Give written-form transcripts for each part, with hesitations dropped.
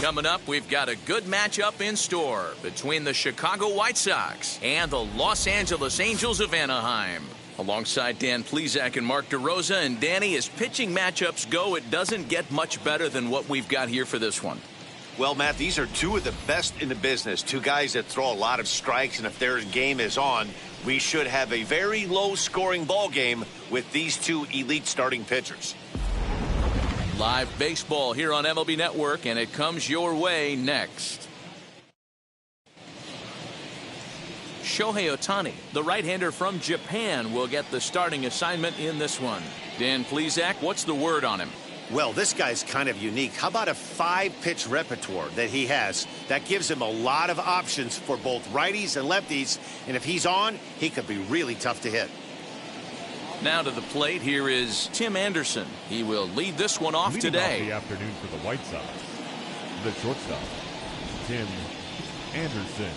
Coming up, we've got a good matchup in store between the Chicago White Sox and the Los Angeles Angels of Anaheim. Alongside Dan Plesac and Mark DeRosa. And Danny, as pitching matchups go, it doesn't get much better than what we've got here for this one. Well, Matt, these are two of the best in the business. Two guys that throw a lot of strikes, and if their game is on, we should have a very low-scoring ball game with these two elite starting pitchers. Live baseball here on MLB Network, and it comes your way next. Shohei Ohtani, the right-hander from Japan, will get the starting assignment in this one. Dan Plesac, what's the word on him? Well, this guy's kind of unique. How about a 5-pitch repertoire that he has? That gives him a lot of options for both righties and lefties, and if he's on, he could be really tough to hit. Now to the plate, here is Tim Anderson. He will lead this one off today. Leading off the afternoon for the White Sox, the shortstop, Tim Anderson.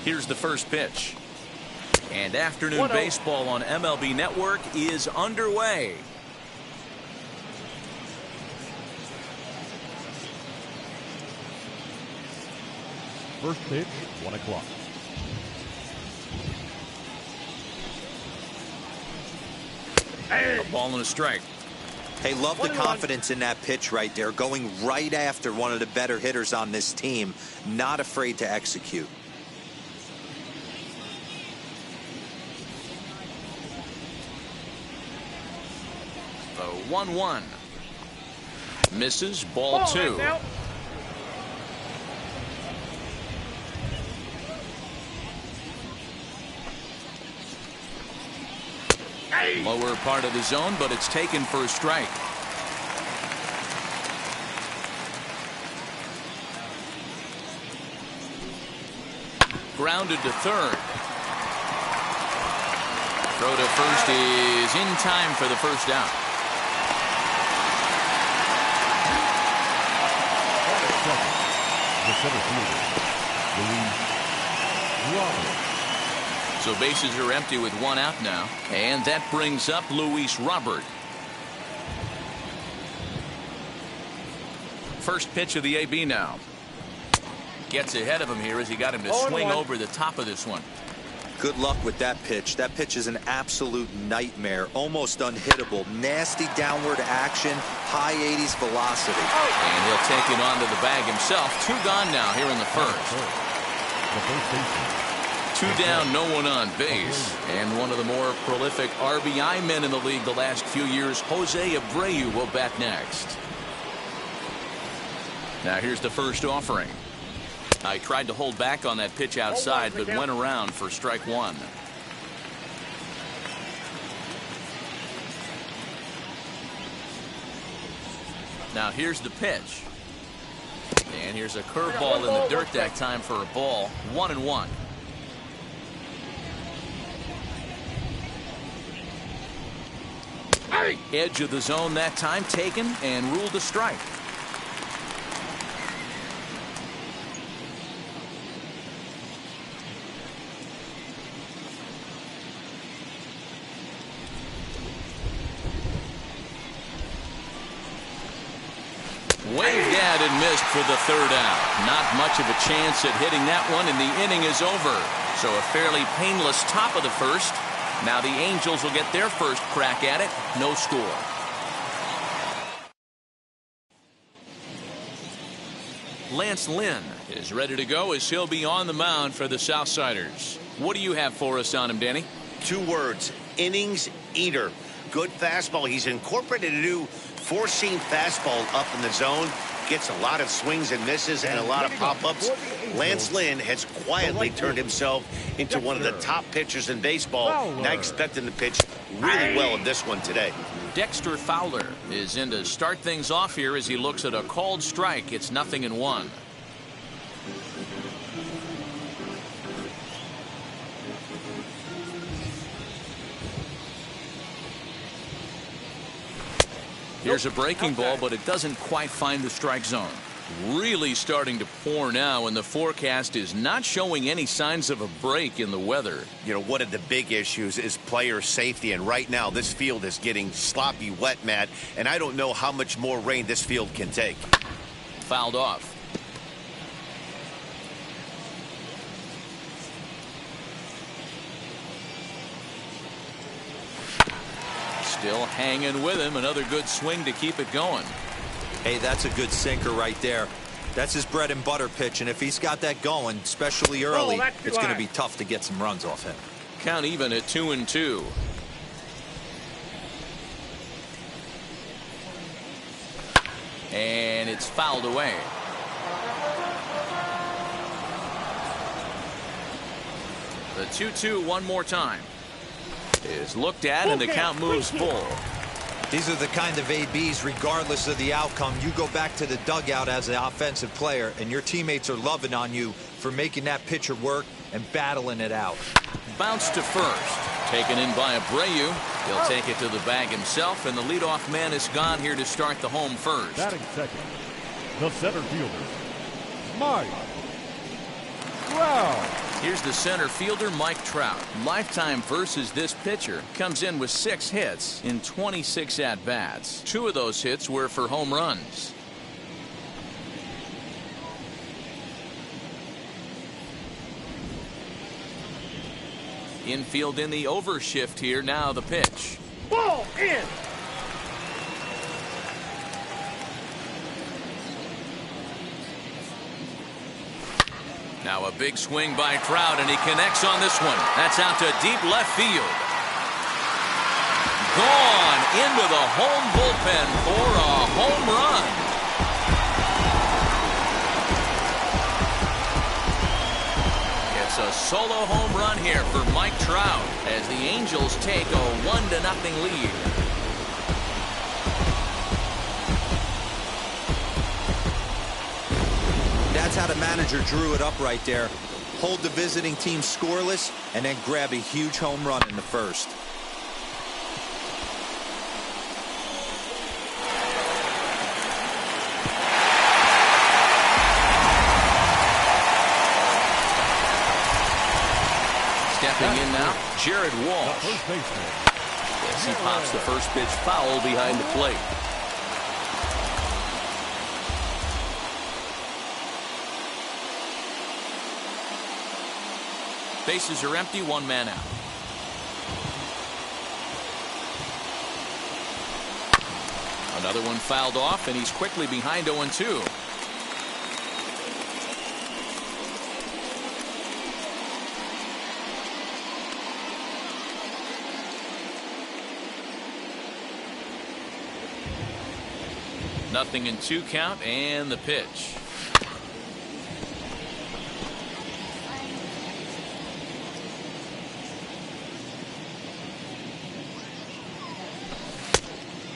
Here's the first pitch. And afternoon baseball on MLB Network is underway. First pitch, 1 o'clock. A ball and a strike. Hey, love the confidence in that pitch right there. Going right after one of the better hitters on this team. Not afraid to execute. The 1-1. Misses, ball 2. Lower part of the zone, but it's taken for a strike. Grounded to third. Throw to first is in time for the first out. The center fielder, Luis. So bases are empty with 1 out now. And that brings up Luis Robert. First pitch of the AB now. Gets ahead of him here as he got him to swing over the top of this one. Good luck with that pitch. That pitch is an absolute nightmare. Almost unhittable. Nasty downward action. High 80s velocity. And he'll take it onto the bag himself. 2 gone now here in the first. The first baseman. 2 down, no one on base. And one of the more prolific RBI men in the league the last few years, Jose Abreu, will bat next. Now here's the first offering. I tried to hold back on that pitch outside, but went around for strike 1. Now here's the pitch. And here's a curveball in the dirt that time for a ball. 1-1. Edge of the zone that time taken and ruled a strike. Waved at and missed for the third out. Not much of a chance at hitting that one, and the inning is over. So a fairly painless top of the first. Now the Angels will get their first crack at it. No score. Lance Lynn is ready to go as he'll be on the mound for the Southsiders. What do you have for us on him, Danny? 2 words, innings eater. Good fastball. He's incorporated a new 4-seam fastball up in the zone. Gets a lot of swings and misses and a lot of pop-ups. Lance Lynn has quietly turned himself into one of the top pitchers in baseball. And I expect him to pitch really well in this one today. Dexter Fowler is in to start things off here as he looks at a called strike. It's 0-1. Here's a breaking ball, but it doesn't quite find the strike zone. Really starting to pour now, and the forecast is not showing any signs of a break in the weather. You know, one of the big issues is player safety, and right now this field is getting sloppy wet, Matt, and I don't know how much more rain this field can take. Fouled off. Still hanging with him. Another good swing to keep it going. Hey, that's a good sinker right there. That's his bread and butter pitch, and if he's got that going, especially early, it's going to be tough to get some runs off him. Count even at 2-2. And it's fouled away. The 2-2 one more time. Is looked at, and the count moves full. These are the kind of ABs, regardless of the outcome. You go back to the dugout as an offensive player, and your teammates are loving on you for making that pitcher work and battling it out. Bounce to first. Taken in by Abreu. He'll take it to the bag himself, and the leadoff man is gone here to start the home first. Batting second, the center fielder, Mike Trout. Here's the center fielder, Mike Trout. Lifetime versus this pitcher. Comes in with 6 hits in 26 at-bats. 2 of those hits were for home runs. Infield in the overshift here. Now the pitch. Ball in. Now a big swing by Trout, and he connects on this one. That's out to deep left field. Gone into the home bullpen for a home run. It's a solo home run here for Mike Trout as the Angels take a 1-0 lead. That's how the manager drew it up right there. Hold the visiting team scoreless and then grab a huge home run in the first. Stepping in now, Jared Walsh. First baseman, As he pops the first pitch foul behind the plate. Bases are empty, 1 man out. Another one fouled off, and he's quickly behind 0-2. Nothing in 2 count, and the pitch.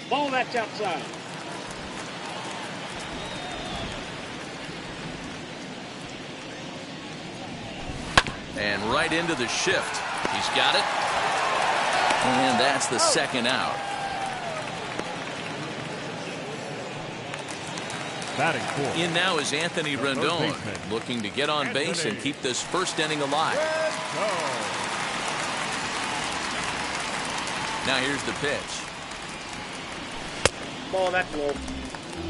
Ball that's outside. And right into the shift. He's got it. And that's the second out. batting fourth. In now is Anthony Rendon, looking to get on base and keep this first inning alive. Now here's the pitch. Ball, that's low.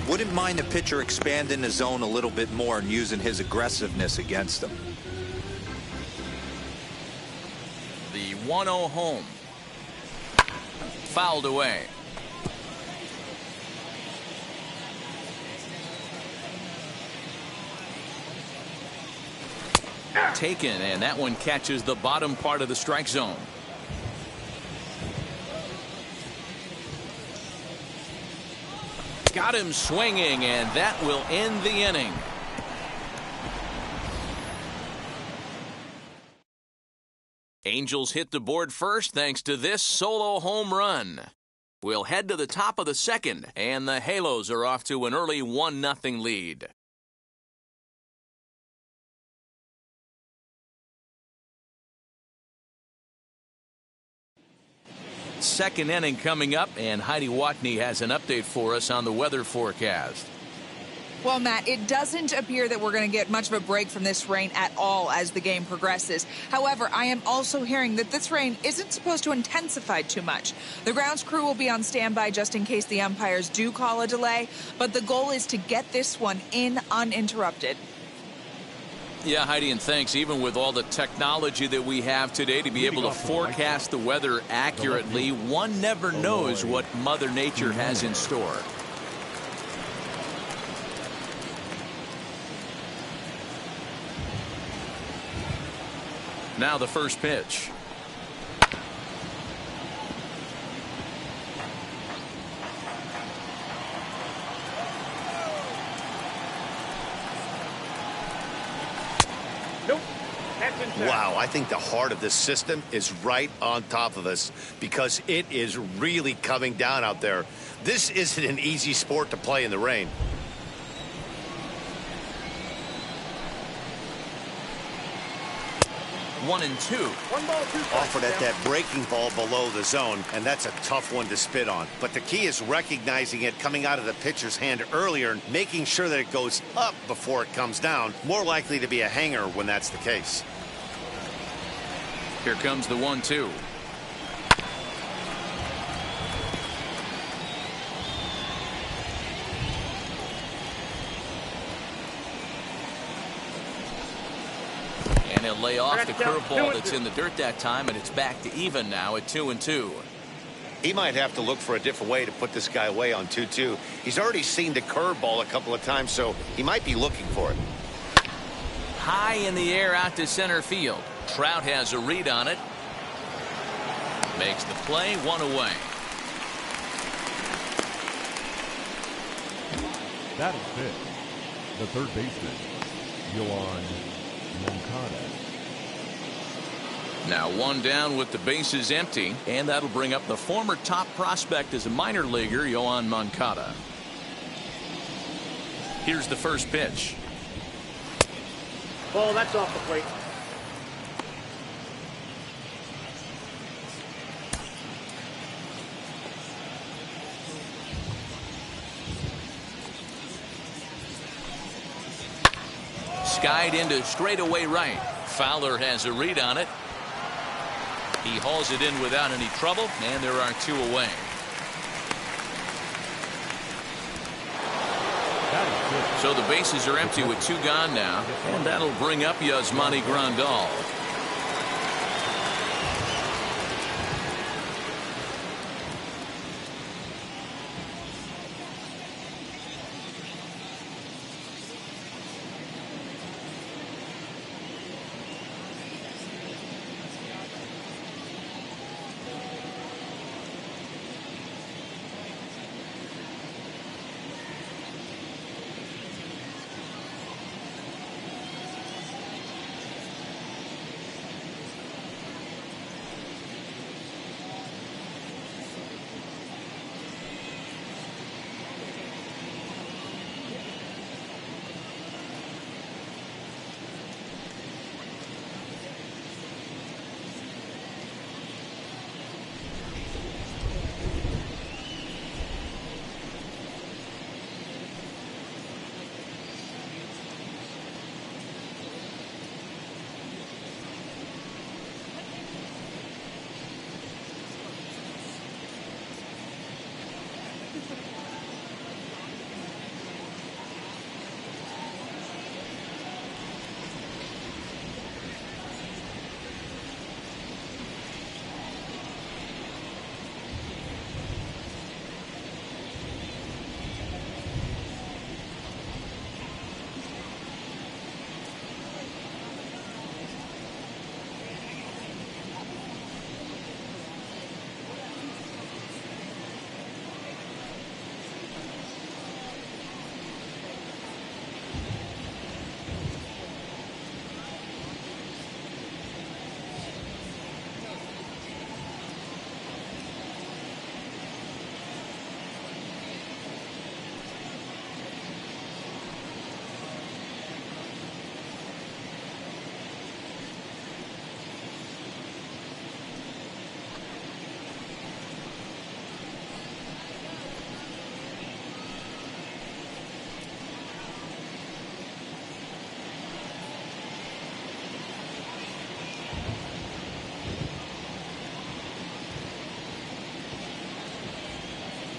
Wouldn't mind the pitcher expanding the zone a little bit more and using his aggressiveness against them. The 1-0 home. Fouled away. Taken, and that one catches the bottom part of the strike zone. Got him swinging, and that will end the inning. Angels hit the board first thanks to this solo home run. We'll head to the top of the second, and the Halos are off to an early 1-0 lead. Second inning coming up, and Heidi Watney has an update for us on the weather forecast. Well, Matt, it doesn't appear that we're going to get much of a break from this rain at all as the game progresses. However, I am also hearing that this rain isn't supposed to intensify too much. The grounds crew will be on standby just in case the umpires do call a delay, but the goal is to get this one in uninterrupted. Yeah, Heidi, and thanks. Even with all the technology that we have today to be able to forecast the weather accurately, one never knows what Mother Nature has in store. Now the first pitch. Nope. That's inside. Wow, I think the heart of this system is right on top of us because it is really coming down out there. This isn't an easy sport to play in the rain. One and two. 1 ball, 2 strikes. Offered at that breaking ball below the zone, and that's a tough one to spit on. But the key is recognizing it coming out of the pitcher's hand earlier and making sure that it goes up before it comes down. More likely to be a hanger when that's the case. Here comes the 1-2. And he'll lay off the curveball that's in the dirt that time, and it's back to even now at 2-2. He might have to look for a different way to put this guy away on 2-2. He's already seen the curveball a couple of times, so he might be looking for it. High in the air out to center field. Trout has a read on it. Makes the play, 1 away. That is it. The third baseman, Yohan Moncada. Now 1 down with the bases empty, and that'll bring up the former top prospect as a minor leaguer, Yohan Moncada. Here's the first pitch. Ball, that's off the plate. Skied into straightaway right. Fowler has a read on it. He hauls it in without any trouble, and there are 2 away. So the bases are empty with 2 gone now, and that'll bring up Yasmani Grandal.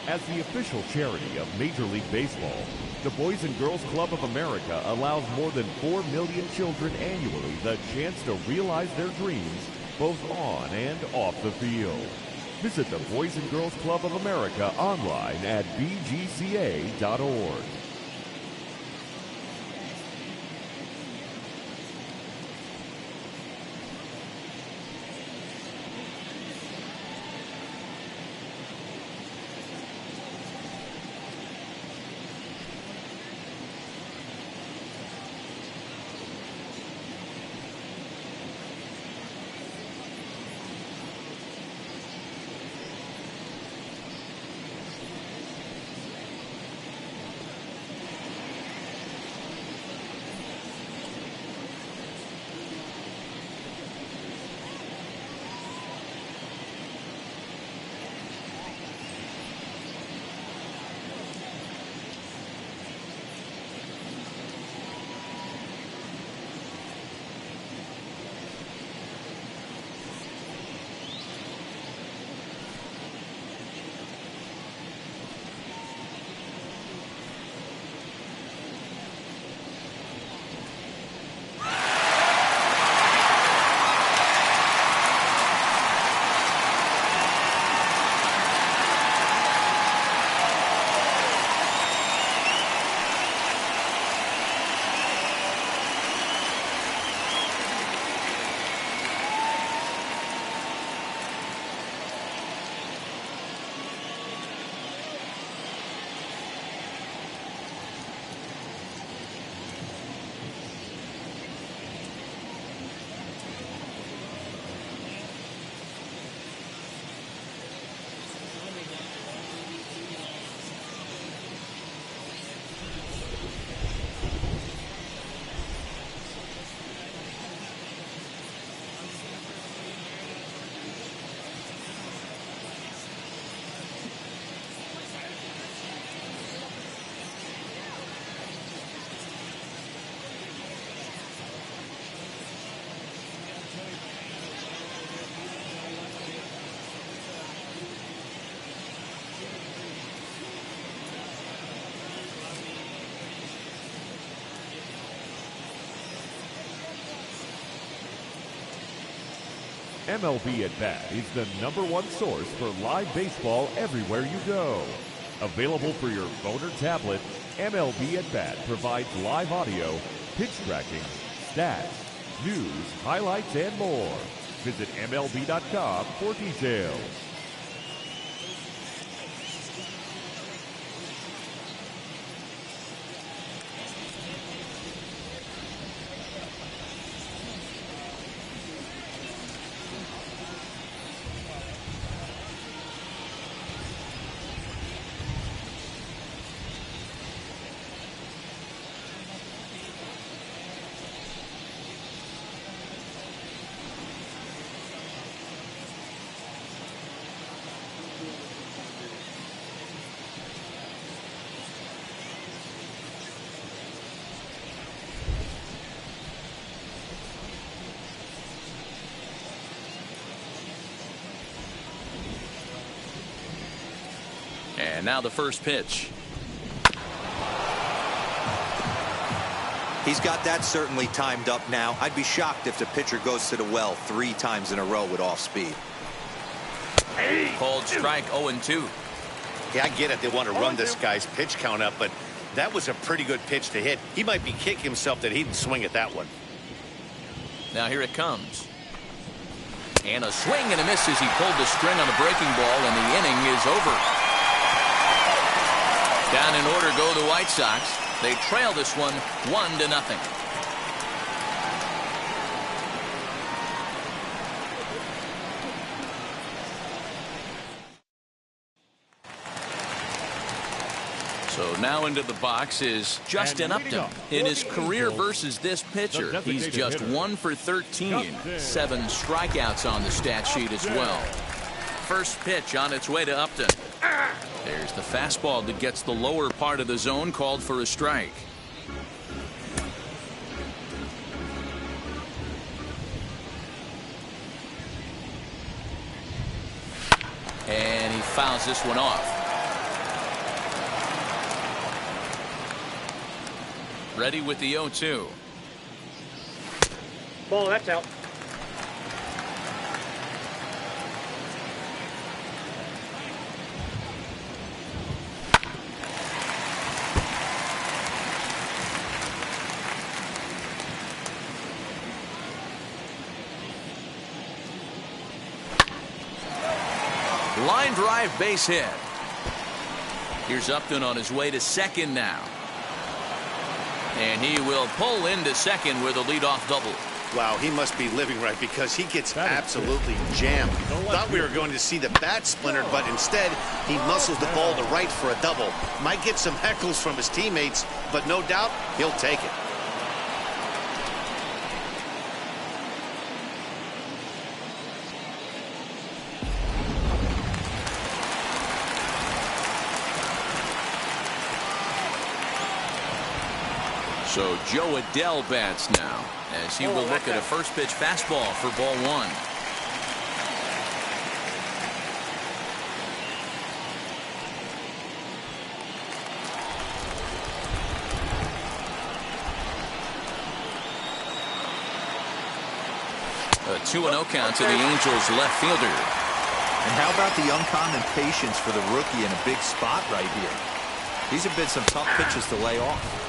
As the official charity of Major League Baseball, the Boys and Girls Club of America allows more than 4 million children annually the chance to realize their dreams both on and off the field. Visit the Boys and Girls Club of America online at bgca.org. MLB at Bat is the #1 source for live baseball everywhere you go. Available for your phone or tablet, MLB at Bat provides live audio, pitch tracking, stats, news, highlights, and more. Visit MLB.com for details. And now the first pitch. He's got that certainly timed up now. I'd be shocked if the pitcher goes to the well 3 times in a row with off speed. Called strike 0-2. Yeah, I get it. They want to run this guy's pitch count up, but that was a pretty good pitch to hit. He might be kicking himself that he didn't swing at that one. Now here it comes. And a swing and a miss as he pulled the string on the breaking ball, and the inning is over. Down in order go the White Sox. They trail this one 1-0. So now into the box is Justin Upton. In his career versus this pitcher, he's just 1 for 13. 7 strikeouts on the stat sheet as well. First pitch on its way to Upton. There's the fastball that gets the lower part of the zone, called for a strike. And he fouls this one off. Ready with the 0-2. Ball, that's out. Line drive, base hit. Here's Upton on his way to second now. And he will pull into second with a leadoff double. Wow, he must be living right because he gets absolutely jammed. Thought we were going to see the bat splintered, but instead he muscles the ball to right for a double. Might get some heckles from his teammates, but no doubt he'll take it. So Joe Adele bats now as he will look at a first pitch fastball for ball 1. A 2-0 count to the Angels left fielder. And how about the uncommon patience for the rookie in a big spot right here? These have been some tough pitches to lay off.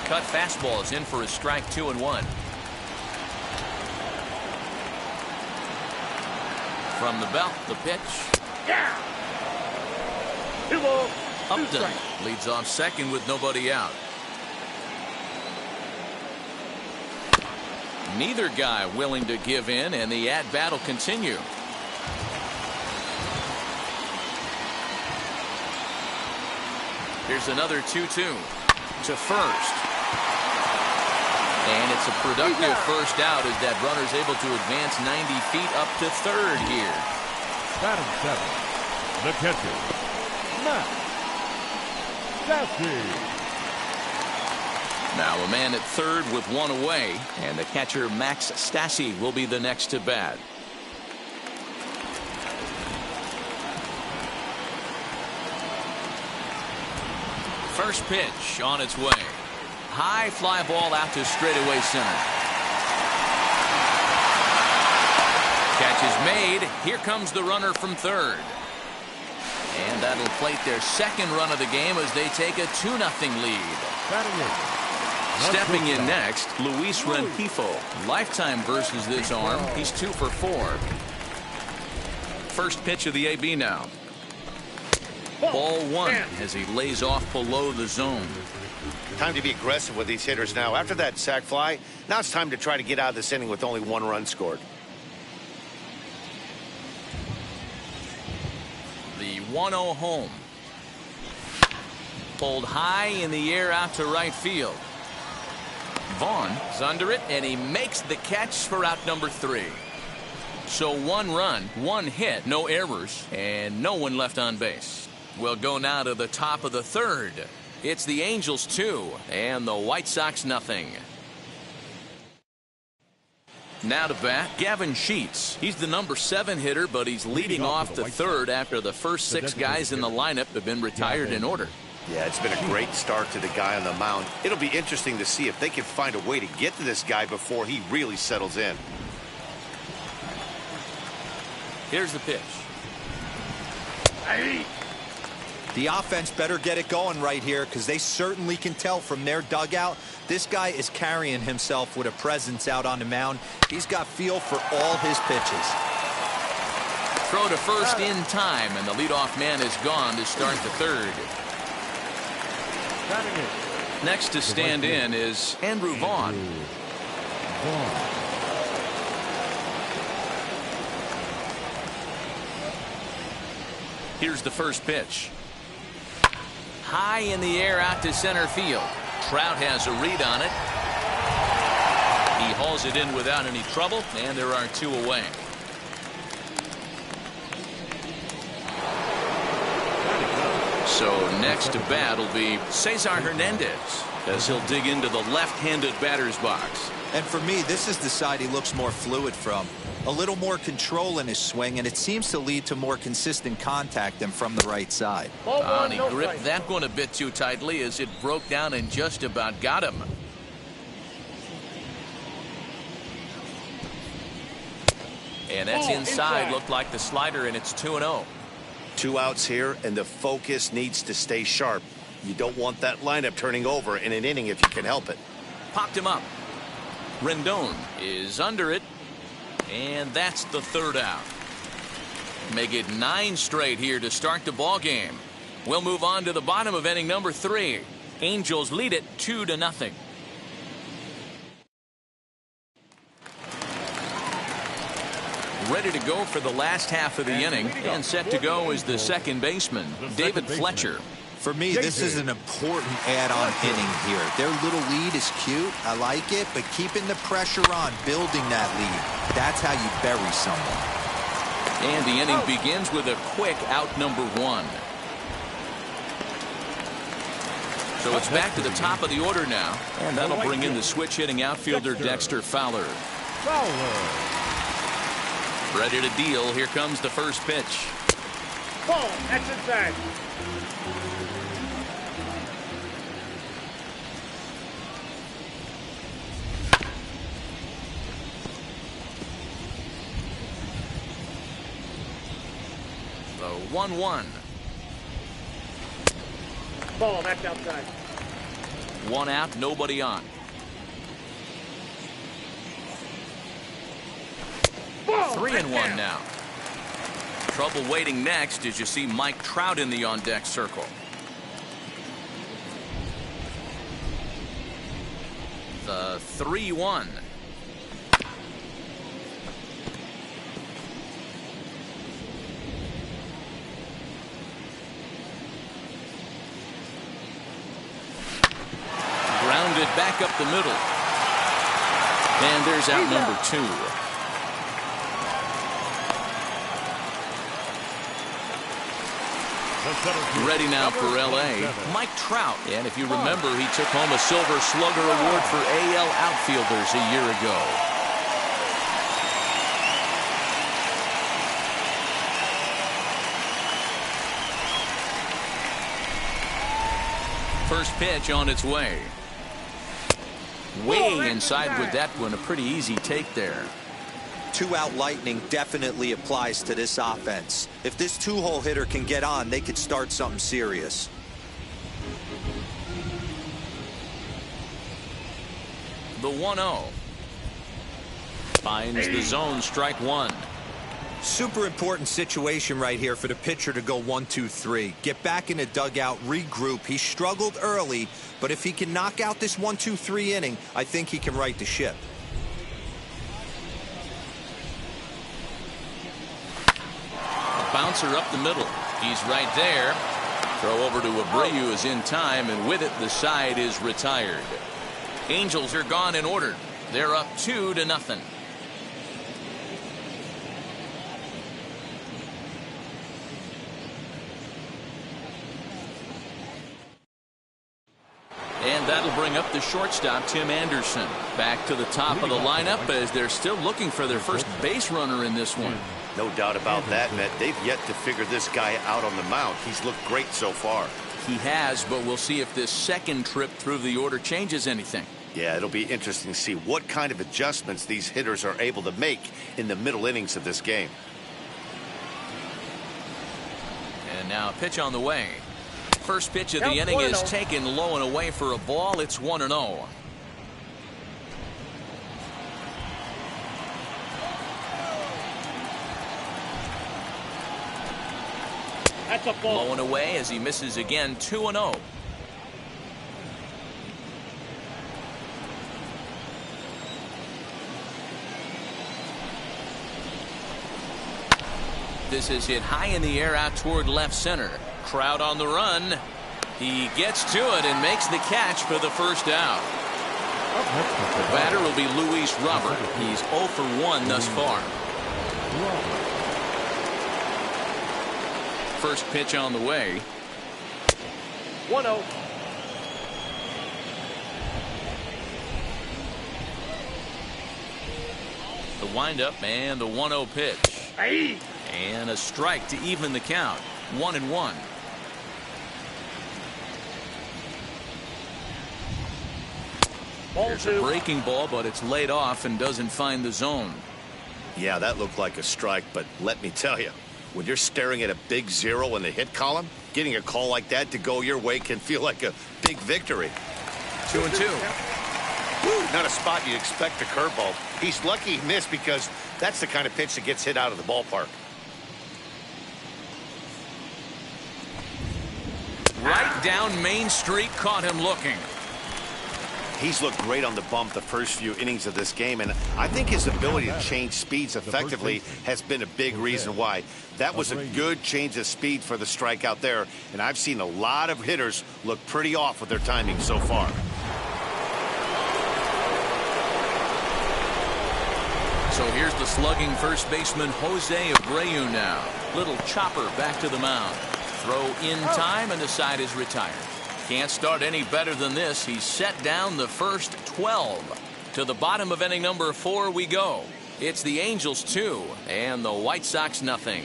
Cut fastball is in for a strike, 2-1. From the belt, the pitch. Yeah. 2 balls, 2 Upton strikes. leads off second with nobody out. Neither guy willing to give in, and the at-bat will continue. Here's another 2-2 to first. And it's a productive first out as that runner's able to advance 90 feet up to third here. Batting 7, the catcher, Max Stassi. Now a man at third with one away, and the catcher Max Stassi will be the next to bat. First pitch on its way. High fly ball out to straightaway center. Catch is made. Here comes the runner from third. And that'll plate their second run of the game as they take a 2-0 lead. Stepping in next, Luis Rengifo. Lifetime versus this arm. He's 2 for 4. First pitch of the AB now. Ball 1 as he lays off below the zone. Time to be aggressive with these hitters now. After that sac fly, now it's time to try to get out of this inning with only 1 run scored. The 1-0 home. Pulled high in the air out to right field. Vaughn is under it, and he makes the catch for out number 3. So 1 run, 1 hit, no errors, and no one left on base. We'll go now to the top of the third. It's the Angels 2 and the White Sox nothing. Now to bat, Gavin Sheets. He's the number 7 hitter, but he's leading off the third after the first 6 guys in the lineup have been retired in order. Yeah, it's been a great start to the guy on the mound. It'll be interesting to see if they can find a way to get to this guy before he really settles in. Here's the pitch. The offense better get it going right here because they certainly can tell from their dugout this guy is carrying himself with a presence out on the mound. He's got feel for all his pitches. Throw to first in time, and the leadoff man is gone to start the third. Next to stand in is Andrew Vaughn. Here's the first pitch. High in the air out to center field. Trout has a read on it. He hauls it in without any trouble, and there are 2 away. So next to bat will be Cesar Hernandez. as he'll dig into the left-handed batter's box. And for me, this is the side he looks more fluid from. A little more control in his swing, and it seems to lead to more consistent contact than from the right side. And he gripped that one a bit too tightly as it broke down and just about got him. And that's inside. Looked like the slider, and it's 2-0. 2 outs here, and the focus needs to stay sharp. You don't want that lineup turning over in an inning if you can help it. Popped him up. Rendon is under it, and that's the 3rd out. Make it 9 straight here to start the ball game. We'll move on to the bottom of inning number 3. Angels lead it 2-0. Ready to go for the last half of the inning, and set to go is the second baseman, David Fletcher. For me, this is an important add-on inning here. Their little lead is cute. I like it, but keeping the pressure on, building that lead, that's how you bury someone. And the inning begins with a quick out number 1. So it's back to the top of the order now, and that'll bring in the switch-hitting outfielder Dexter Fowler. Ready to deal. Here comes the first pitch. Ball. That's inside. The 1-1. Ball. That's outside. 1 out, nobody on. 3-1 now. Trouble waiting next as you see Mike Trout in the on-deck circle. The 3-1. Grounded back up the middle. And there's out number 2. Ready now for L.A., Mike Trout. And if you remember, he took home a Silver Slugger Award for AL outfielders a year ago. First pitch on its way. Way inside with that one. A pretty easy take there. 2-out lightning definitely applies to this offense. If this 2-hole hitter can get on, they could start something serious. The 1-0. Finds the zone, strike 1. Super important situation right here for the pitcher to go 1-2-3. Get back in the dugout, regroup. He struggled early, but if he can knock out this 1-2-3 inning, I think he can right the ship. Bouncer up the middle. He's right there. Throw over to Abreu is in time, and with it, the side is retired. Angels are gone in order. They're up 2-0. And that'll bring up the shortstop, Tim Anderson. Back to the top of the lineup as they're still looking for their first base runner in this one. No doubt about that, Matt. They've yet to figure this guy out on the mound. He's looked great so far. He has, but we'll see if this second trip through the order changes anything. Yeah, it'll be interesting to see what kind of adjustments these hitters are able to make in the middle innings of this game. And now a pitch on the way. First pitch of the inning is taken low and away for a ball. It's 1-0. That's a ball. Low and away as he misses again. 2-0. This is hit high in the air out toward left center. Crowd on the run. He gets to it and makes the catch for the first out. The batter will be Luis Robert. He's 0 for 1 thus far. First pitch on the way. 1-0. The windup and the 1-0 pitch. Hey. And a strike to even the count. 1-1. There's a breaking ball, but it's laid off and doesn't find the zone. Yeah, that looked like a strike, but let me tell you, when you're staring at a big 0 in the hit column, getting a call like that to go your way can feel like a big victory. 2-2. Woo, not a spot you'd expect a curveball. He's lucky he missed because that's the kind of pitch that gets hit out of the ballpark. Right down Main Street, caught him looking. He's looked great on the bump the first few innings of this game, and I think his ability to change speeds effectively has been a big reason why. That was a good change of speed for the strikeout there, and I've seen a lot of hitters look pretty off with their timing so far. So here's the slugging first baseman Jose Abreu now. Little chopper back to the mound. Throw in time, and the side is retired. Can't start any better than this. He's set down the first 12. To the bottom of inning number 4 we go. It's the Angels 2 and the White Sox nothing.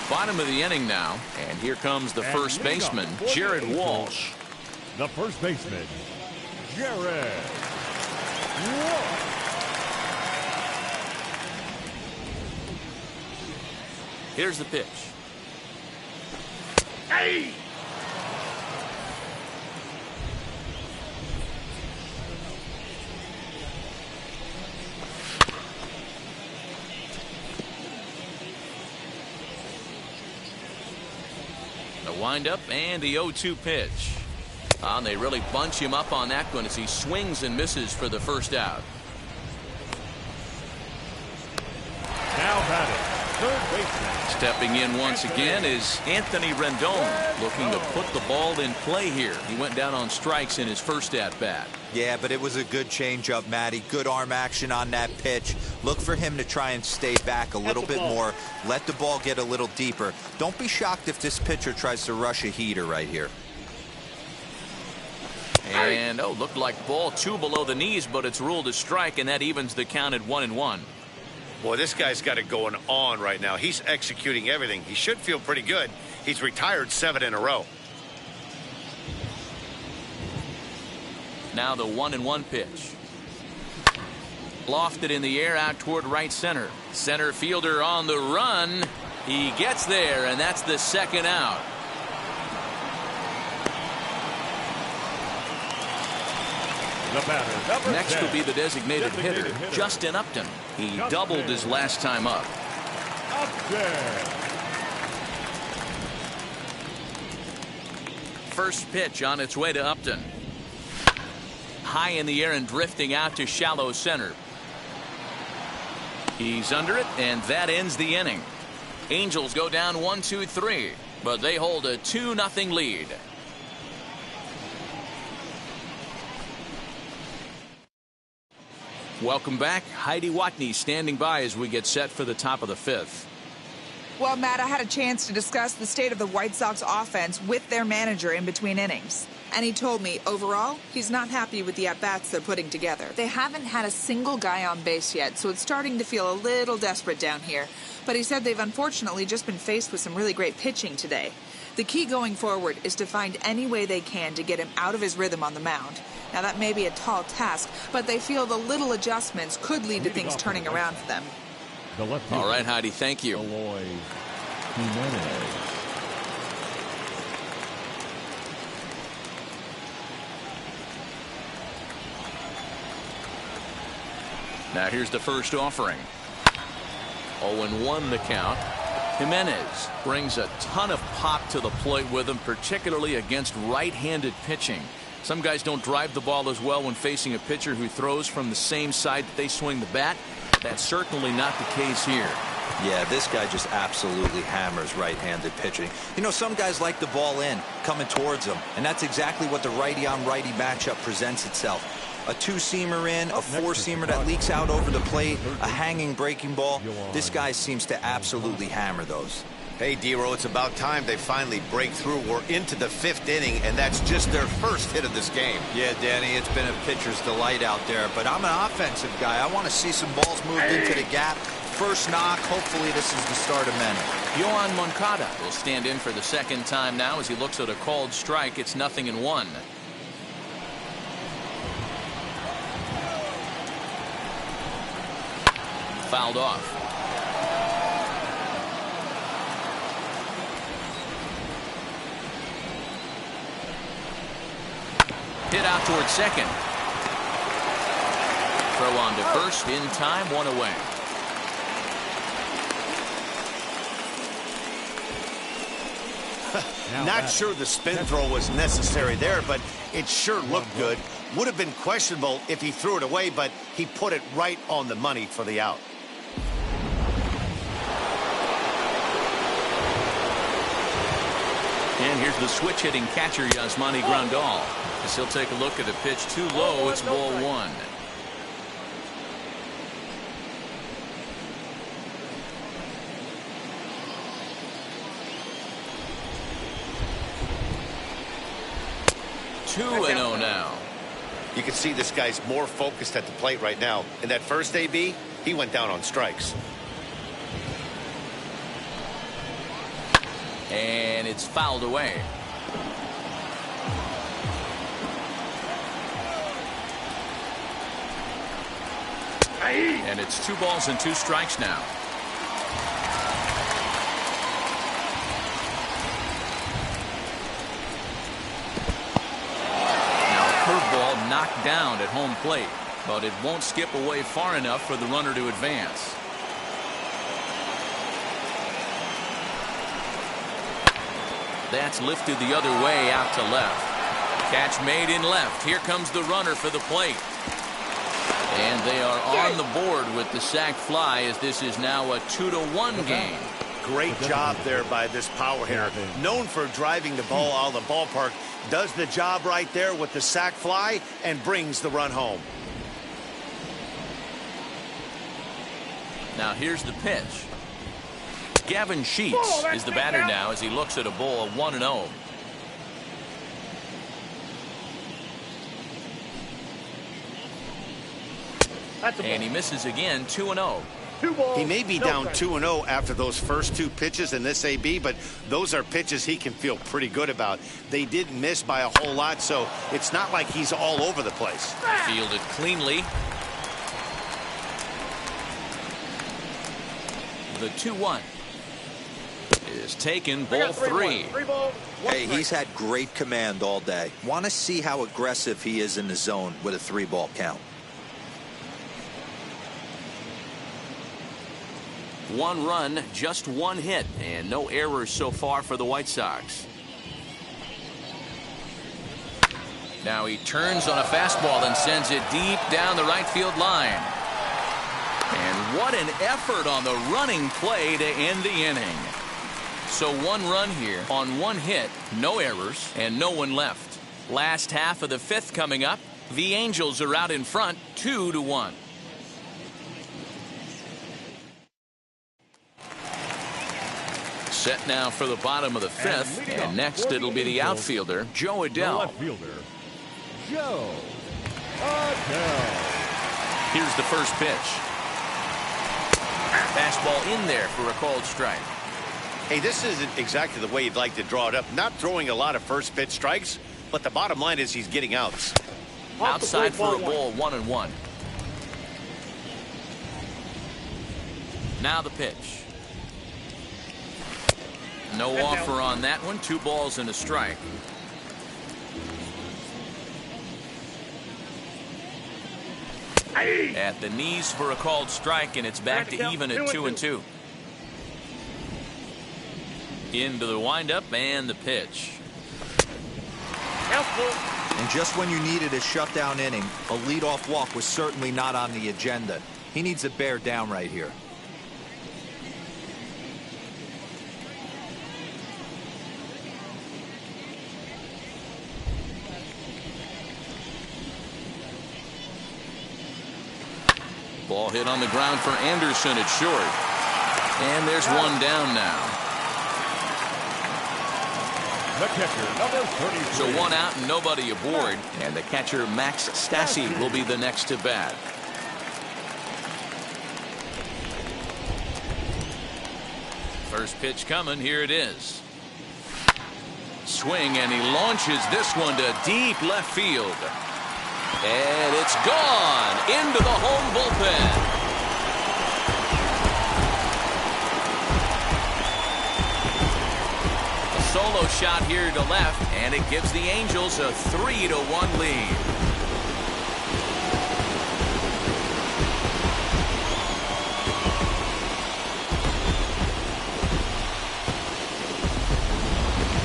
Bottom of the inning now, and here comes the first baseman, Jared Walsh. The first baseman, Jared Walsh. Here's the pitch. Hey. The windup and the 0-2 pitch. And they really bunch him up on that one as he swings and misses for the first out. Now batting, third baseman. Stepping in once again is Anthony Rendon, looking to put the ball in play here. He went down on strikes in his first at-bat. Yeah, but it was a good changeup, Matty. Good arm action on that pitch. Look for him to try and stay back a little bit more. Let the ball get a little deeper. Don't be shocked if this pitcher tries to rush a heater right here. And, looked like ball 2 below the knees, but it's ruled a strike, and that evens the count at 1-1. Boy, this guy's got it going on right now. He's executing everything. He should feel pretty good. He's retired 7 in a row. Now the 1-1 pitch. Lofted in the air out toward right center. Center fielder on the run. He gets there, and that's the second out. Next will be the designated hitter, Justin Upton. He doubled his last time up. First pitch on its way to Upton. High in the air and drifting out to shallow center. He's under it, and that ends the inning. Angels go down 1-2-3, but they hold a 2-0 lead. Welcome back. Heidi Watney standing by as we get set for the top of the 5th. Well, Matt, I had a chance to discuss the state of the White Sox offense with their manager in between innings. And he told me, overall, he's not happy with the at-bats they're putting together. They haven't had a single guy on base yet, so it's starting to feel a little desperate down here. But he said they've unfortunately just been faced with some really great pitching today. The key going forward is to find any way they can to get him out of his rhythm on the mound. Now, that may be a tall task, but they feel the little adjustments could lead to things turning around for them. All right, Heidi, thank you. Now here's the first offering. 0-1 the count. Jimenez brings a ton of pop to the plate with him, particularly against right-handed pitching. Some guys don't drive the ball as well when facing a pitcher who throws from the same side that they swing the bat. That's certainly not the case here. Yeah, this guy just absolutely hammers right-handed pitching. You know, some guys like the ball in, coming towards them, and that's exactly what the righty-on-righty matchup presents itself. A two-seamer in, a four-seamer that leaks out over the plate, a hanging breaking ball. This guy seems to absolutely hammer those. Hey, D-Row, it's about time they finally break through. We're into the 5th inning, and that's just their first hit of this game. Yeah, Danny, it's been a pitcher's delight out there, but I'm an offensive guy. I want to see some balls moved into the gap. First knock, hopefully this is the start of many. Yohan Moncada will stand in for the second time now as he looks at a called strike. It's 0-1. Fouled off. Hit out towards second. Throw on to first in time, 1 away. Not sure the spin throw was necessary there, but it sure looked good. Would have been questionable if he threw it away, but he put it right on the money for the out. And here's the switch hitting catcher, Yasmani Grandal. As he'll take a look at the pitch too low, it's ball 1. Two and 0 now. You can see this guy's more focused at the plate right now. In that first AB, he went down on strikes. And it's fouled away. And it's 2 balls and 2 strikes now. Curveball knocked down at home plate, but it won't skip away far enough for the runner to advance. That's lifted the other way out to left. Catch made in left. Here comes the runner for the plate. And they are on the board with the sac fly as this is now a 2-1 game. Great job there by this power hitter. Known for driving the ball out of the ballpark. Does the job right there with the sac fly and brings the run home. Now here's the pitch. Gavin Sheets is the batter now as he looks at a ball 1-0. And he misses again, 2-0. He may be down 2-0 after those first 2 pitches in this AB, but those are pitches he can feel pretty good about. They didn't miss by a whole lot, so it's not like he's all over the place. Fielded cleanly. The 2-1 is taken, ball 3. Hey, he's had great command all day. Want to see how aggressive he is in the zone with a 3-ball count. 1 run, just 1 hit, and no errors so far for the White Sox. Now he turns on a fastball and sends it deep down the right field line. And what an effort on the running play to end the inning. So 1 run here on 1 hit, no errors, and no one left. Last half of the 5th coming up. The Angels are out in front, 2-1. Set now for the bottom of the 5th, and next it'll be the outfielder, Joe Adell. Left fielder, Joe Adell. Here's the first pitch. Fastball in there for a called strike. Hey, this isn't exactly the way you'd like to draw it up. Not throwing a lot of first pitch strikes, but the bottom line is he's getting outs. Outside for a ball, 1-1. Now the pitch. No offer on that one. 2 balls and a strike. At the knees for a called strike, and it's back to even at 2-2. Into the windup and the pitch. And just when you needed a shutdown inning, a leadoff walk was certainly not on the agenda. He needs to bear down right here. Ball hit on the ground for Anderson at short. And there's 1 down now. The catcher, number 33. So one out and nobody aboard. And the catcher, Max Stassi, will be the next to bat. First pitch coming. Here it is. Swing, and he launches this one to deep left field. And it's gone into the home bullpen. A solo shot here to left, and it gives the Angels a 3-1 lead.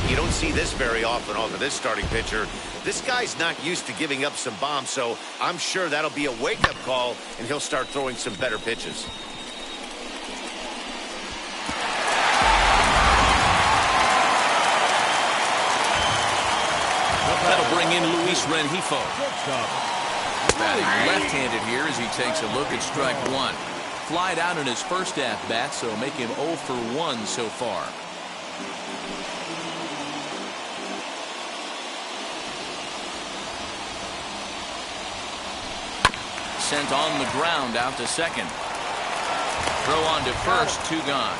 You don't see this very often off of this starting pitcher. This guy's not used to giving up some bombs, so I'm sure that'll be a wake-up call, and he'll start throwing some better pitches. That'll bring in Luis Rengifo. Batting left-handed here as he takes a look at strike one. Flied out in his first at-bat, so make him 0 for 1 so far. Sent on the ground out to second. Throw on to first, 2 gone.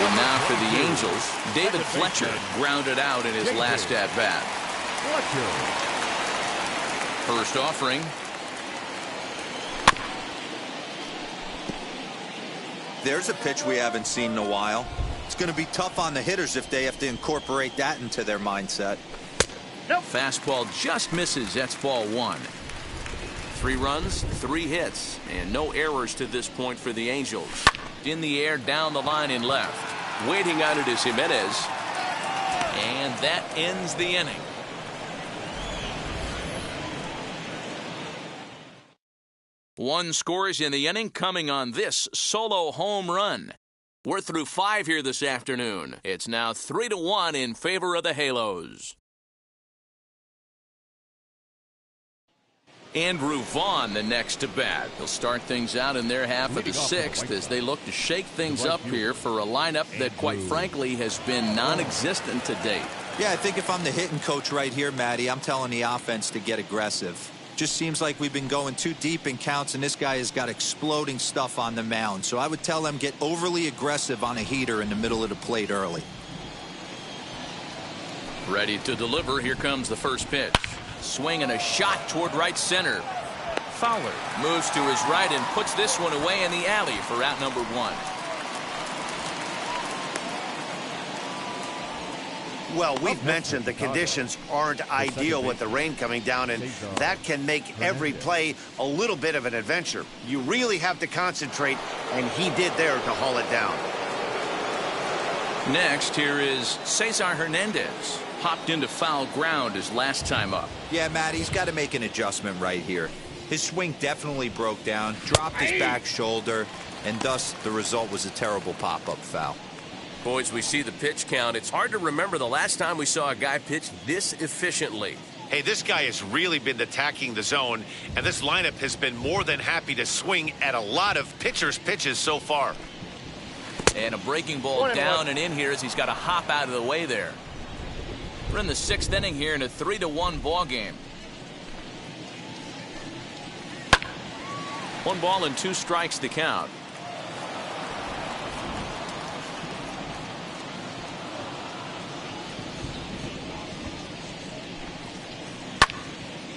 And now for the Angels, David Fletcher grounded out in his last at bat. First offering. There's a pitch we haven't seen in a while. It's going to be tough on the hitters if they have to incorporate that into their mindset. Fastball just misses. That's ball 1. 3 runs, 3 hits, and no errors to this point for the Angels. In the air, down the line in left. Waiting on it is Jimenez. And that ends the inning. One scores in the inning coming on this solo home run. We're through 5 here this afternoon. It's now 3-1 in favor of the Halos. Andrew Vaughn the next to bat. They'll start things out in their half of the 6th as they look to shake things up here for a lineup that quite frankly has been non-existent to date. Yeah, I think if I'm the hitting coach right here, Matty, I'm telling the offense to get aggressive. Just seems like we've been going too deep in counts, and this guy has got exploding stuff on the mound. So I would tell them get overly aggressive on a heater in the middle of the plate early. Ready to deliver. Here comes the first pitch. Swing and a shot toward right center. Fowler moves to his right and puts this one away in the alley for out number 1. Well, we've mentioned the conditions aren't ideal with the rain coming down, and that can make every play a little bit of an adventure. You really have to concentrate, and he did there to haul it down. Next, here is Cesar Hernandez. Hopped into foul ground his last time up. Yeah, Matt, he's got to make an adjustment right here. His swing definitely broke down, dropped his back shoulder, and thus the result was a terrible pop-up foul. Boys, we see the pitch count. It's hard to remember the last time we saw a guy pitch this efficiently. Hey, this guy has really been attacking the zone, and this lineup has been more than happy to swing at a lot of pitchers' pitches so far. And a breaking ball down and in here as he's got to hop out of the way there. We're in the 6th inning here in a 3-1 ball game. 1 ball and 2 strikes to count.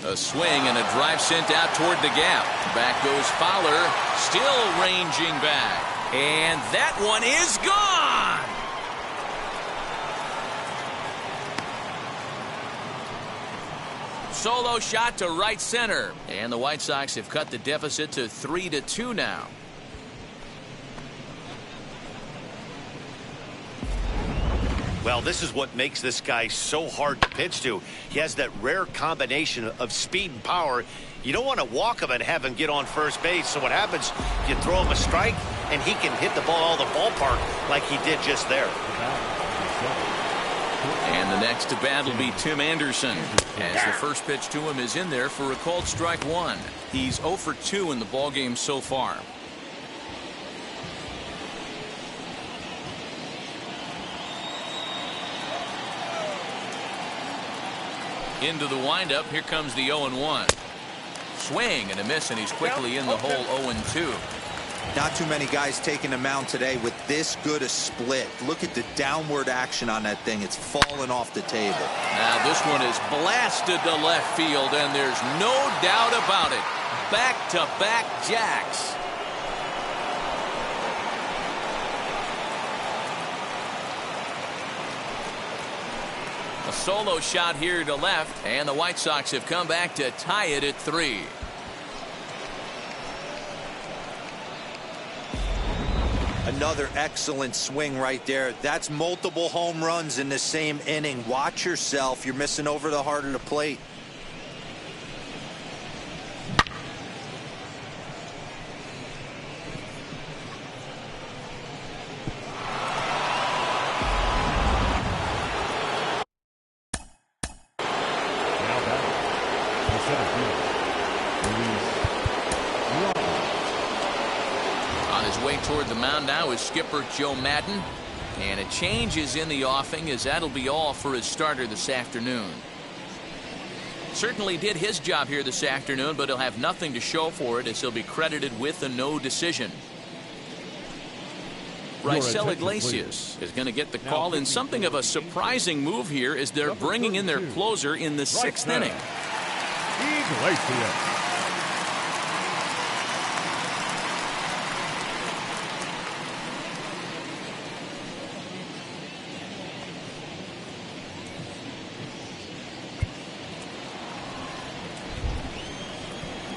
A swing and a drive sent out toward the gap. Back goes Fowler, still ranging back. And that one is gone! Solo shot to right center. And the White Sox have cut the deficit to 3-2 now. Well, this is what makes this guy so hard to pitch to. He has that rare combination of speed and power. You don't want to walk him and have him get on first base. So what happens, you throw him a strike, and he can hit the ball all the ballpark like he did just there. And the next to bat will be Tim Anderson, as the first pitch to him is in there for a called strike 1. He's 0 for 2 in the ballgame so far. Into the windup. Here comes the 0-1. Swing and a miss, and he's quickly in the hole. 0-2. Not too many guys taking the mound today with this good a split. Look at the downward action on that thing. It's falling off the table. Now this one is blasted to left field, and there's no doubt about it. Back-to-back jacks. A solo shot here to left, and the White Sox have come back to tie it at 3. Another excellent swing right there. That's multiple home runs in the same inning. Watch yourself. You're missing over the heart of the plate. Toward the mound now is skipper Joe Madden, and a change is in the offing, as that'll be all for his starter this afternoon. Certainly did his job here this afternoon, but he'll have nothing to show for it, as he'll be credited with a no decision. Raisel Iglesias is going to get the call in something of a surprising move here, as they're bringing in their closer in the 6th inning. Iglesias.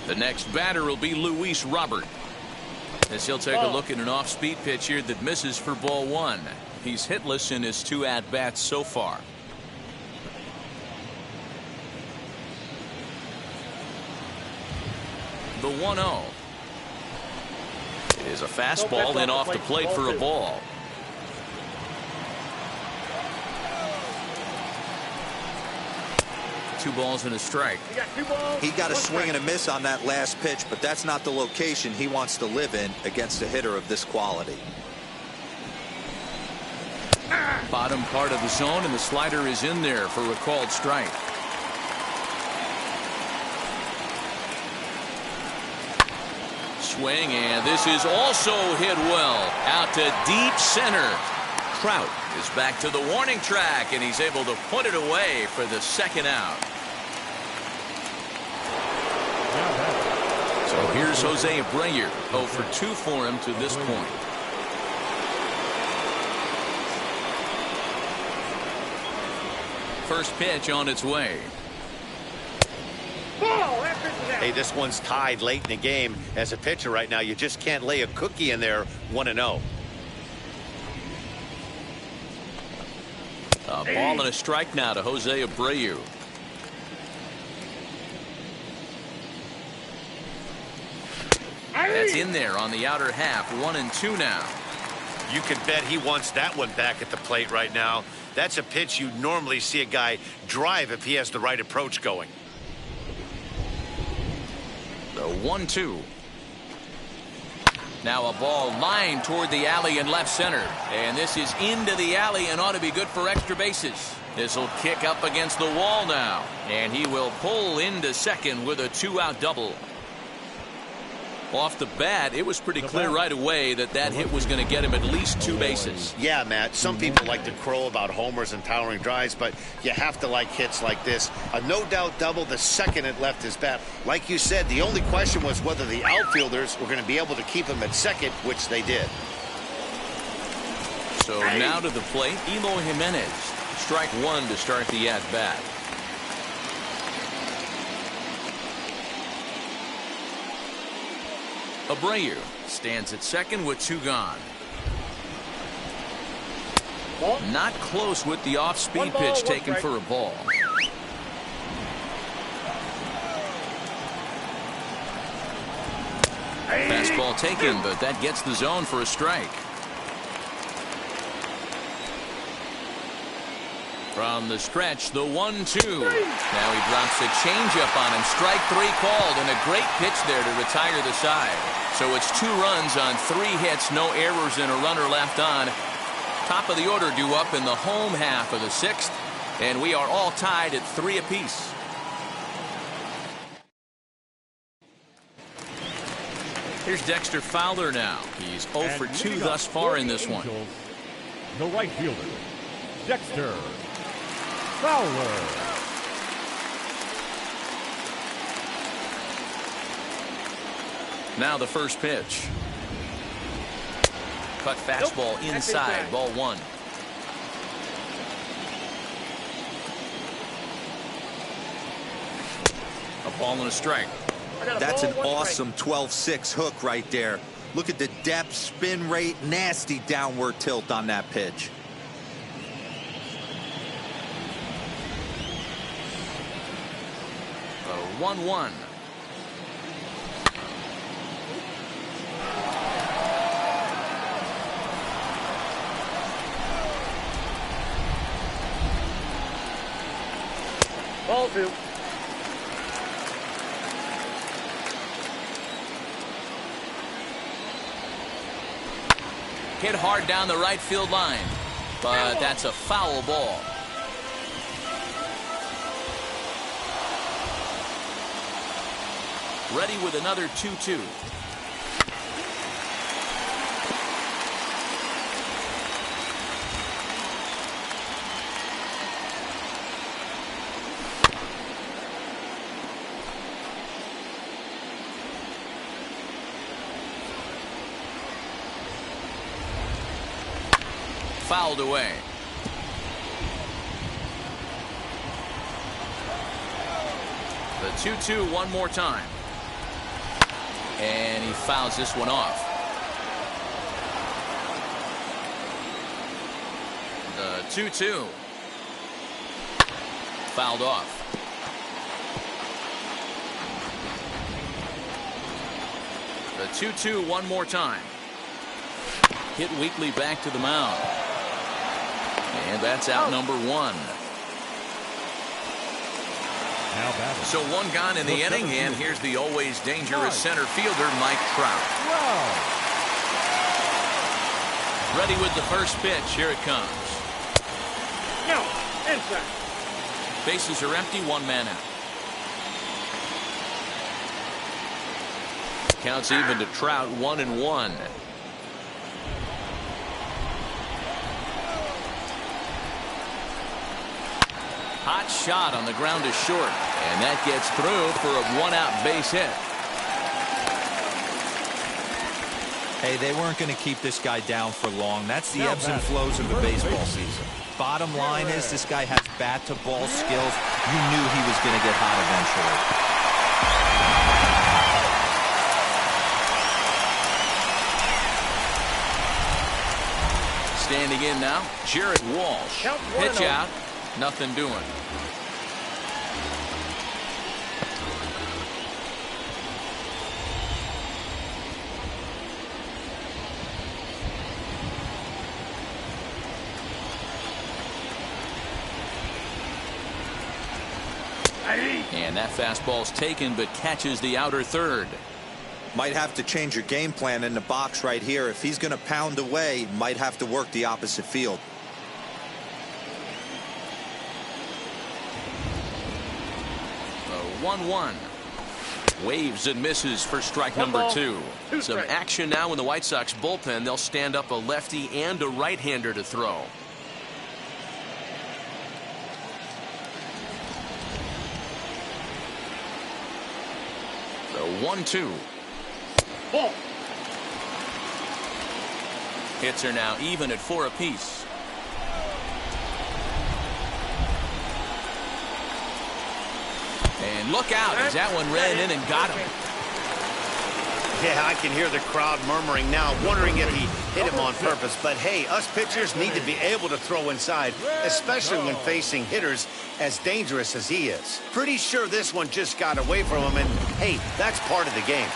The next batter will be Luis Robert, as he'll take a look at an off-speed pitch here that misses for ball 1. He's hitless in his 2 at-bats so far. The 1-0 is a fastball in off the plate for a ball. Two balls and a strike. He got a swing and a miss on that last pitch, but that's not the location he wants to live in against a hitter of this quality. Bottom part of the zone, and the slider is in there for a called strike. Swing, and this is also hit well out to deep center. Trout is back to the warning track, and he's able to put it away for the 2nd out. So here's Jose Abreu, 0 for 2 for him to this point. First pitch on its way. Hey, this one's tied late in the game. As a pitcher right now, you just can't lay a cookie in there. 1-0. A ball and a strike now to Jose Abreu. That's in there on the outer half. 1-2 now. You can bet he wants that one back at the plate right now. That's a pitch you normally see a guy drive if he has the right approach going. The 1-2. Now a ball lined toward the alley in left center. And this is into the alley and ought to be good for extra bases. This will kick up against the wall now. And he will pull into second with a 2-out double. Off the bat, it was pretty clear right away that that hit was going to get him at least 2 bases. Yeah, Matt, some people like to crow about homers and towering drives, but you have to like hits like this. A no-doubt double the second it left his bat. Like you said, the only question was whether the outfielders were going to be able to keep him at second, which they did. So now to the plate, Eloy Jimenez. Strike 1 to start the at-bat. Abreu stands at second with 2 gone. Not close with the off-speed pitch taken for a ball. Fastball taken, but that gets the zone for a strike. From the stretch, the 1-2. Now he drops a changeup on him. Strike 3 called, and a great pitch there to retire the side. So it's 2 runs on 3 hits, no errors, and a runner left on. Top of the order due up in the home half of the 6th, and we are all tied at 3 apiece. Here's Dexter Fowler now. He's 0 for 2 thus far in this one. The right fielder, Dexter Fowler. Now the first pitch. Cut fastball inside, ball 1. A ball and a strike. That's an awesome 12-6 hook right there. Look at the depth, spin rate, nasty downward tilt on that pitch. A 1-1. Ball 2. Hit hard down the right field line, but that's a foul ball. Ready with another 2-2. Fouled away. The 2-2 one more time. And he fouls this one off. The 2-2. Fouled off. The 2-2 one more time. Hit weakly back to the mound. And that's out number 1. So 1 gone in the inning, and here's the always dangerous center fielder, Mike Trout. Ready with the first pitch. Here it comes. No, inside. Bases are empty, 1 man out. Counts even to Trout, 1-1. Hot shot on the ground is short, and that gets through for a 1-out base hit. Hey, they weren't going to keep this guy down for long. That's the ebbs and flows of a baseball season. Bottom line is this guy has bat-to-ball skills. You knew he was going to get hot eventually. Standing in now, Jared Walsh. Pitch out. Nothing doing. And that fastball's taken, but catches the outer third. Might have to change your game plan in the box right here. If he's going to pound away, might have to work the opposite field. 1-1. Waves and misses for strike number 2. Some action now in the White Sox bullpen. They'll stand up a lefty and a right-hander to throw. The 1-2. Ball. Hits are now even at 4 apiece. And look out as that one ran in and got him. Yeah, I can hear the crowd murmuring now, wondering if he hit him on purpose. But hey, us pitchers need to be able to throw inside, especially when facing hitters as dangerous as he is. Pretty sure this one just got away from him, and hey, that's part of the game.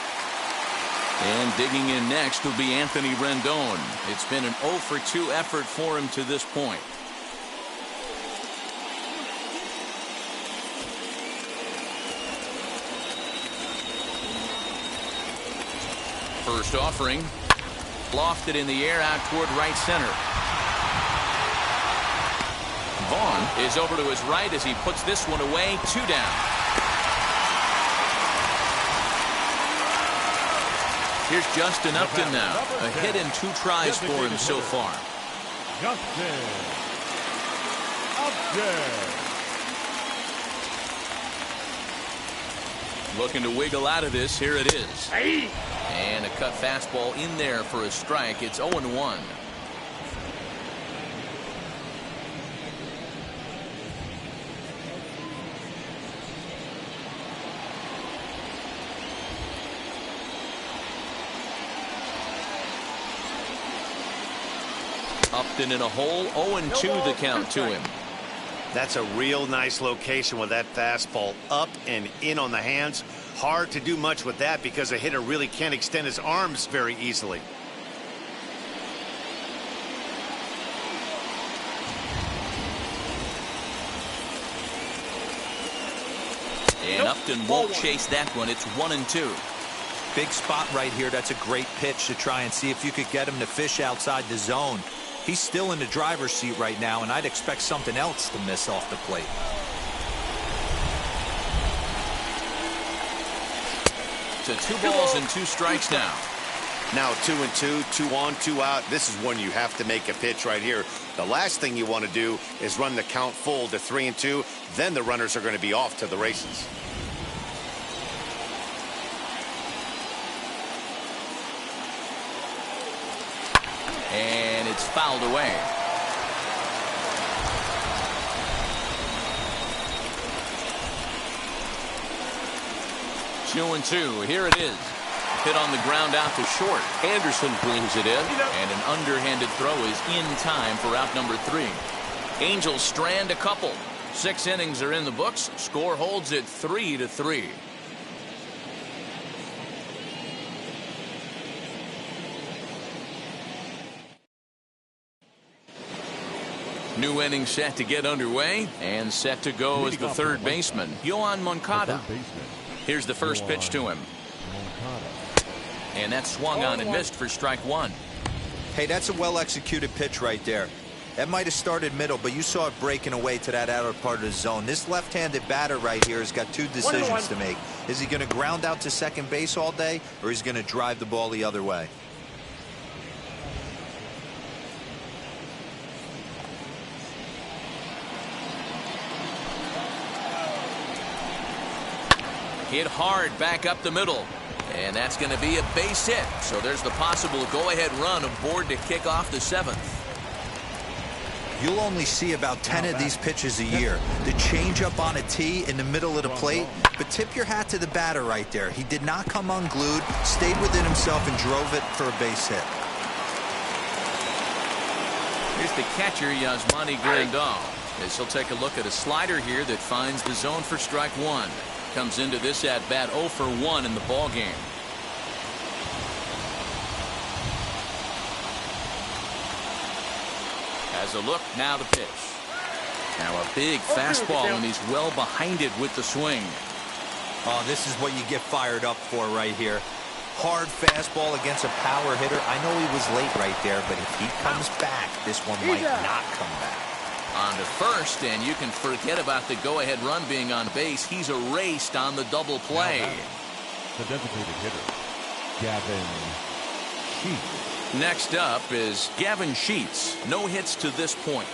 And digging in next will be Anthony Rendon. It's been an 0 for 2 effort for him to this point. First offering, lofted in the air out toward right center. Vaughn is over to his right as he puts this one away. 2 down. Here's Justin Upton now. A hit and 2 tries for him so far. Justin Upton. Looking to wiggle out of this. Here it is. And a cut fastball in there for a strike. It's 0-1. Upton in a hole. 0-2 the count to him. That's a real nice location with that fastball up and in on the hands. Hard to do much with that because a hitter really can't extend his arms very easily. And Upton won't chase that one. It's 1-2. Big spot right here. That's a great pitch to try and see if you could get him to fish outside the zone. He's still in the driver's seat right now, and I'd expect something else to miss off the plate. To 2 balls and 2 strikes now. Now 2-2, 2 on, 2 out. This is when you have to make a pitch right here. The last thing you want to do is run the count full to 3-2. Then the runners are going to be off to the races. And it's fouled away. Two and 2. Here it is. Hit on the ground out to short. Anderson brings it in. And an underhanded throw is in time for out number 3. Angels strand a couple. 6 innings are in the books. Score holds at 3-3. New inning set to get underway and set to go as the third baseman, Yoan Moncada. Here's the first pitch to him. And that swung on and missed for strike 1. Hey, that's a well-executed pitch right there. That might have started middle, but you saw it breaking away to that outer part of the zone. This left-handed batter right here has got 2 decisions to make. Is he going to ground out to second base all day, or is he going to drive the ball the other way? Hit hard back up the middle. And that's going to be a base hit. So there's the possible go-ahead run aboard to kick off the 7th. You'll only see about 10 of these pitches a year. The changeup on a tee in the middle of the plate. But tip your hat to the batter right there. He did not come unglued, stayed within himself, and drove it for a base hit. Here's the catcher, Yasmani Grandal, as he'll take a look at a slider here that finds the zone for strike 1. Comes into this at-bat 0 for 1 in the ball game. As a look, now the pitch. Now a big fastball, and he's well behind it with the swing. Oh, this is what you get fired up for right here. Hard fastball against a power hitter. I know he was late right there, but if he comes back, this one might not come back. On to first, and you can forget about the go-ahead run being on base. He's erased on the double play. The designated hitter, Gavin Sheets. Next up is Gavin Sheets. No hits to this point.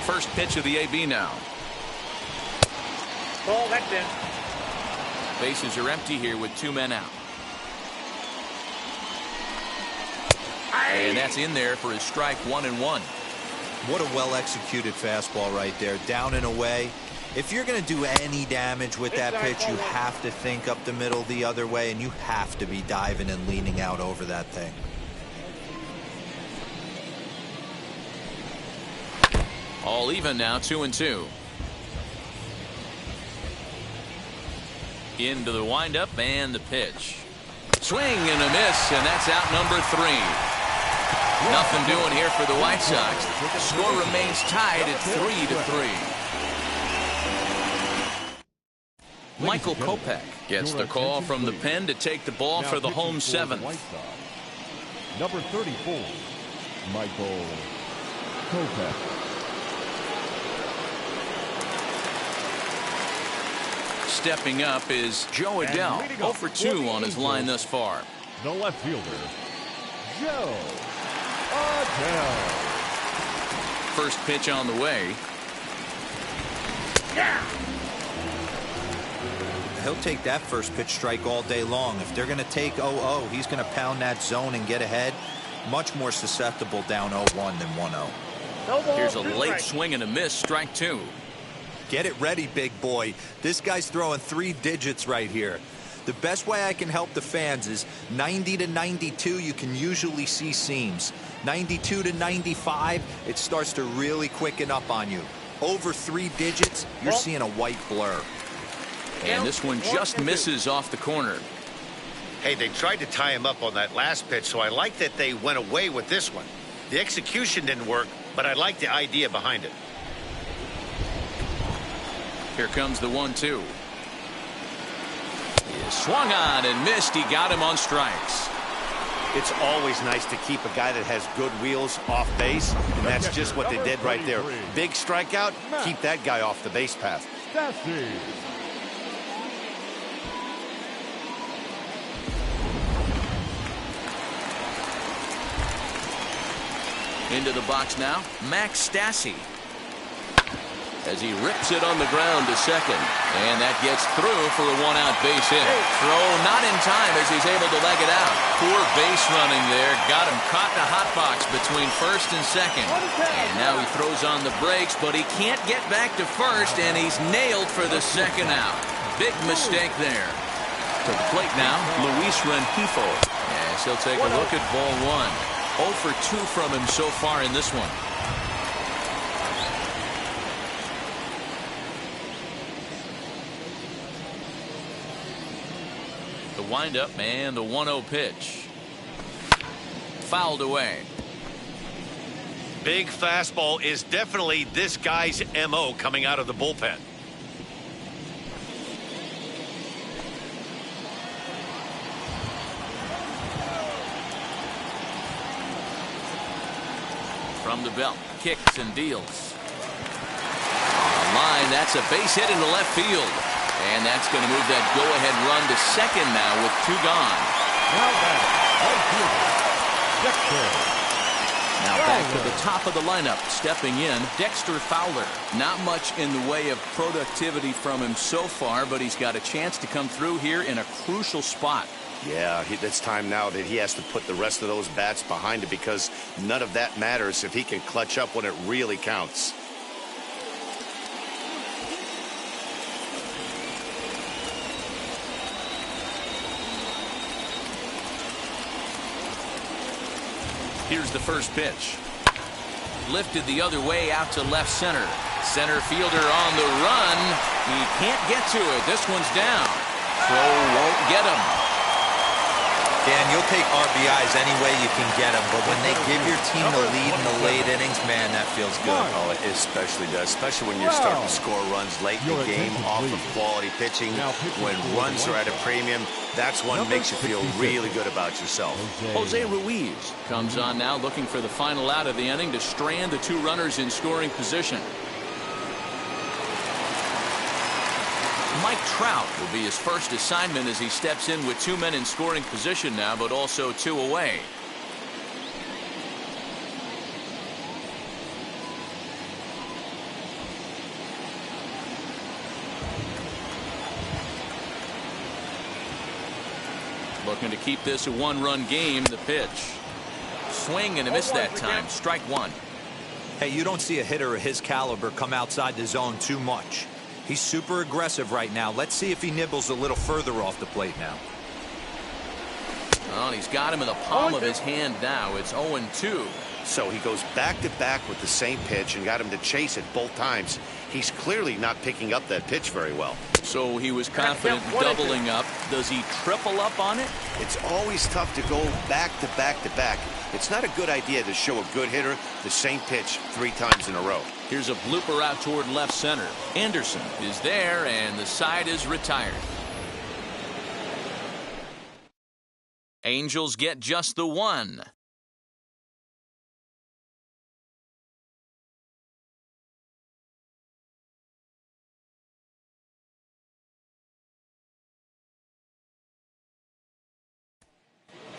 First pitch of the AB now. Ball, that's in. Bases are empty here with 2 men out. And that's in there for his strike 1-1. What a well-executed fastball right there. Down and away. If you're going to do any damage with that pitch, you have to think up the middle the other way, and you have to be diving and leaning out over that thing. All even now, 2-2. Into the windup and the pitch. Swing and a miss, and that's out number 3. Nothing doing here for the White Sox. The score remains tied at 3-3. Michael Kopech gets the call from the pen to take the ball for the home 7th. Number 34, Michael Kopech. stepping up is Joe Adell, 0 for 2 on his line thus far. The left fielder, Joe Adell. First pitch on the way. He'll take that first pitch strike all day long. If they're going to take 0-0, he's going to pound that zone and get ahead. Much more susceptible down 0-1 than 1-0. Here's a late swing and a miss, strike 2. Get it ready, big boy. This guy's throwing 3 digits right here. The best way I can help the fans is 90 to 92, you can usually see seams. 92 to 95, it starts to really quicken up on you. Over 3 digits, you're seeing a white blur. And this one just misses off the corner. Hey, they tried to tie him up on that last pitch, so I like that they went away with this one. The execution didn't work, but I like the idea behind it. Here comes the 1-2. He swung on and missed. He got him on strikes. It's always nice to keep a guy that has good wheels off base, and that's just what they did right there. Big strikeout, keep that guy off the base path. Into the box now, Max Stassi. As he rips it on the ground to second. And that gets through for a 1-out base hit. Throw not in time as he's able to leg it out. Poor base running there. Got him caught in a hot box between first and second. And now he throws on the brakes, but he can't get back to first, and he's nailed for the second out. Big mistake there. To the plate now, Luis Rengifo. Yes, he'll take a look at ball 1. 0 for 2 from him so far in this one. The windup and the 1-0 pitch. Fouled away. Big fastball is definitely this guy's MO coming out of the bullpen. From the belt, kicks and deals. On line, that's a base hit into left field. And that's going to move that go-ahead run to second now with 2 gone. Now back to the top of the lineup, stepping in, Dexter Fowler. Not much in the way of productivity from him so far, but he's got a chance to come through here in a crucial spot. Yeah, it's time now that he has to put the rest of those bats behind it, because none of that matters if he can clutch up when it really counts. Here's the first pitch. Lifted the other way out to left center. Center fielder on the run. He can't get to it. This one's down. Throw won't get him. Dan, you'll take RBIs any way you can get them, but when they give your team the lead in the late innings, man, that feels good. Oh, it especially does, especially when you're starting to score runs late in the game off of quality pitching. When runs are at a premium, that's what makes you feel really good about yourself. Jose Ruiz comes on now, looking for the final out of the inning to strand the 2 runners in scoring position. Mike Trout will be his first assignment as he steps in with 2 men in scoring position now, but also 2 away. Looking to keep this a 1-run game. The pitch. Swing and a miss that time. Strike 1. Hey, you don't see a hitter of his caliber come outside the zone too much. He's super aggressive right now. Let's see if he nibbles a little further off the plate now. Well, he's got him in the palm of his hand now. It's 0-2. So he goes back to back with the same pitch and got him to chase it both times. He's clearly not picking up that pitch very well. So he was confident doubling up. Does he triple up on it? It's always tough to go back to back to back. It's not a good idea to show a good hitter the same pitch 3 times in a row. Here's a blooper out toward left center. Anderson is there, and the side is retired. Angels get just the 1.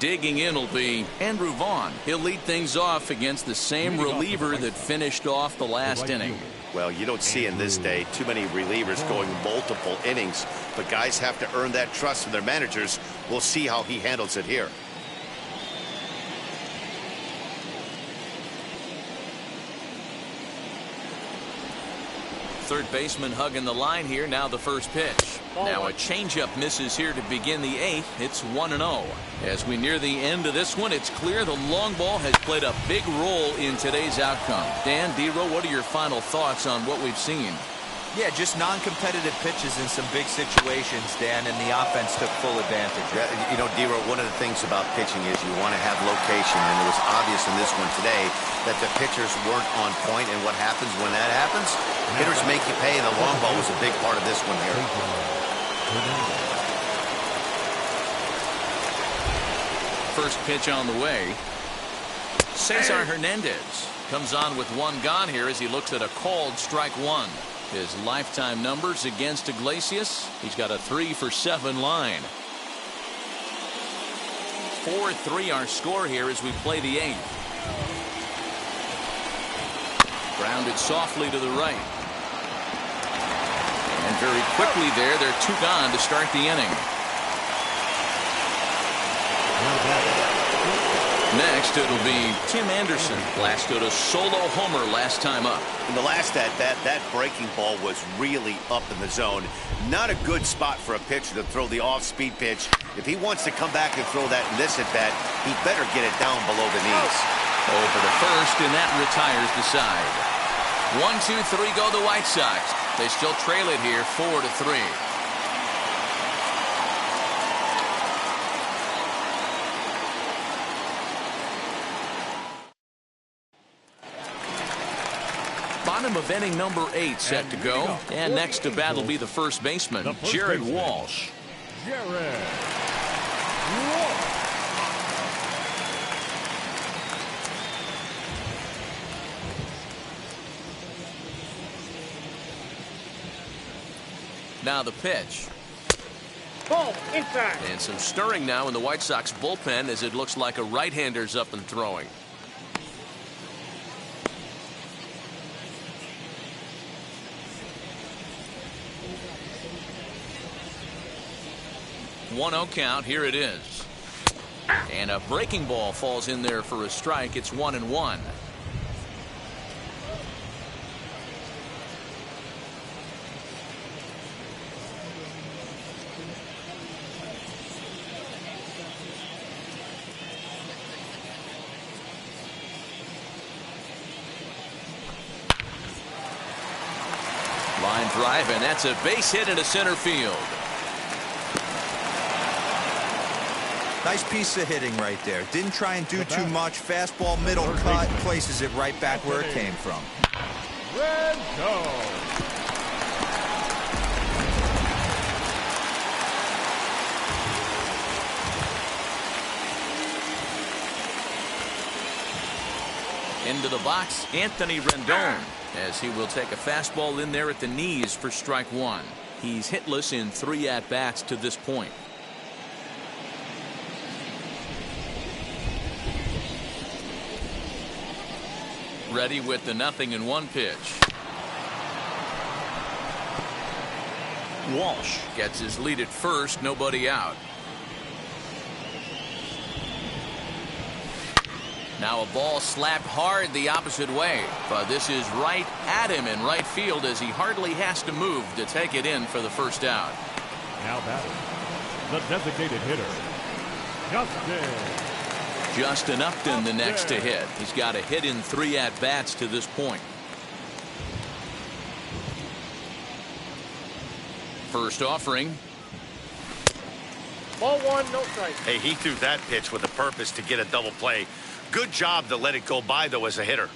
Digging in will be Andrew Vaughn. He'll lead things off against the same reliever that finished off the last inning. Well, you don't see in this day too many relievers going multiple innings, but guys have to earn that trust from their managers. We'll see how he handles it here. Third baseman hugging the line here. Now the first pitch. Now a changeup misses here to begin the eighth. It's 1-0. As we near the end of this one, it's clear the long ball has played a big role in today's outcome. Dan, D-Row, what are your final thoughts on what we've seen? Yeah, just non-competitive pitches in some big situations, Dan, and the offense took full advantage. Yeah, you know, D-Row, one of the things about pitching is you want to have location, and it was obvious in this one today that the pitchers weren't on point, and what happens when that happens? Hitters make you pay, and the long ball was a big part of this one here. First pitch on the way. Cesar Hernandez comes on with one gone here as he looks at a called strike one. His lifetime numbers against Iglesias, he's got a 3-for-7 line. 4-3 our score here as we play the eighth. Grounded softly to the right. And very quickly they're two gone to start the inning. Next, it'll be Tim Anderson. Blasted a solo homer last time up. In the last at-bat, that breaking ball was really up in the zone. Not a good spot for a pitcher to throw the off-speed pitch. If he wants to come back and throw that in this at-bat, he better get it down below the knees. Over to first, and that retires the side. 1-2-3 go the White Sox. They still trail it here 4-3. Bottom of inning number 8 set to go. And next to bat will be the first baseman, Jared Walsh. Now the pitch. Ball inside. And some stirring now in the White Sox bullpen as it looks like a right-hander's up and throwing. One-oh count. Here it is. And a breaking ball falls in there for a strike. It's 1-1. Line drive, and that's a base hit into center field. Nice piece of hitting right there. Didn't try and do too much. Fastball, middle cut, places it right back where it came from. Into the box, Anthony Rendon, as he will take a fastball in there at the knees for strike one. He's hitless in 3 at-bats to this point. Ready with the 0-1 pitch. Walsh gets his lead at first, nobody out. Now a ball slapped hard the opposite way, but this is right at him in right field as he hardly has to move to take it in for the first out. Now batting, the designated hitter, Justin Upton the next to hit. He's got a hit in 3 at-bats to this point. First offering. Ball 1, no strike. Hey, he threw that pitch with a purpose to get a double play. Good job to let it go by, though, as a hitter.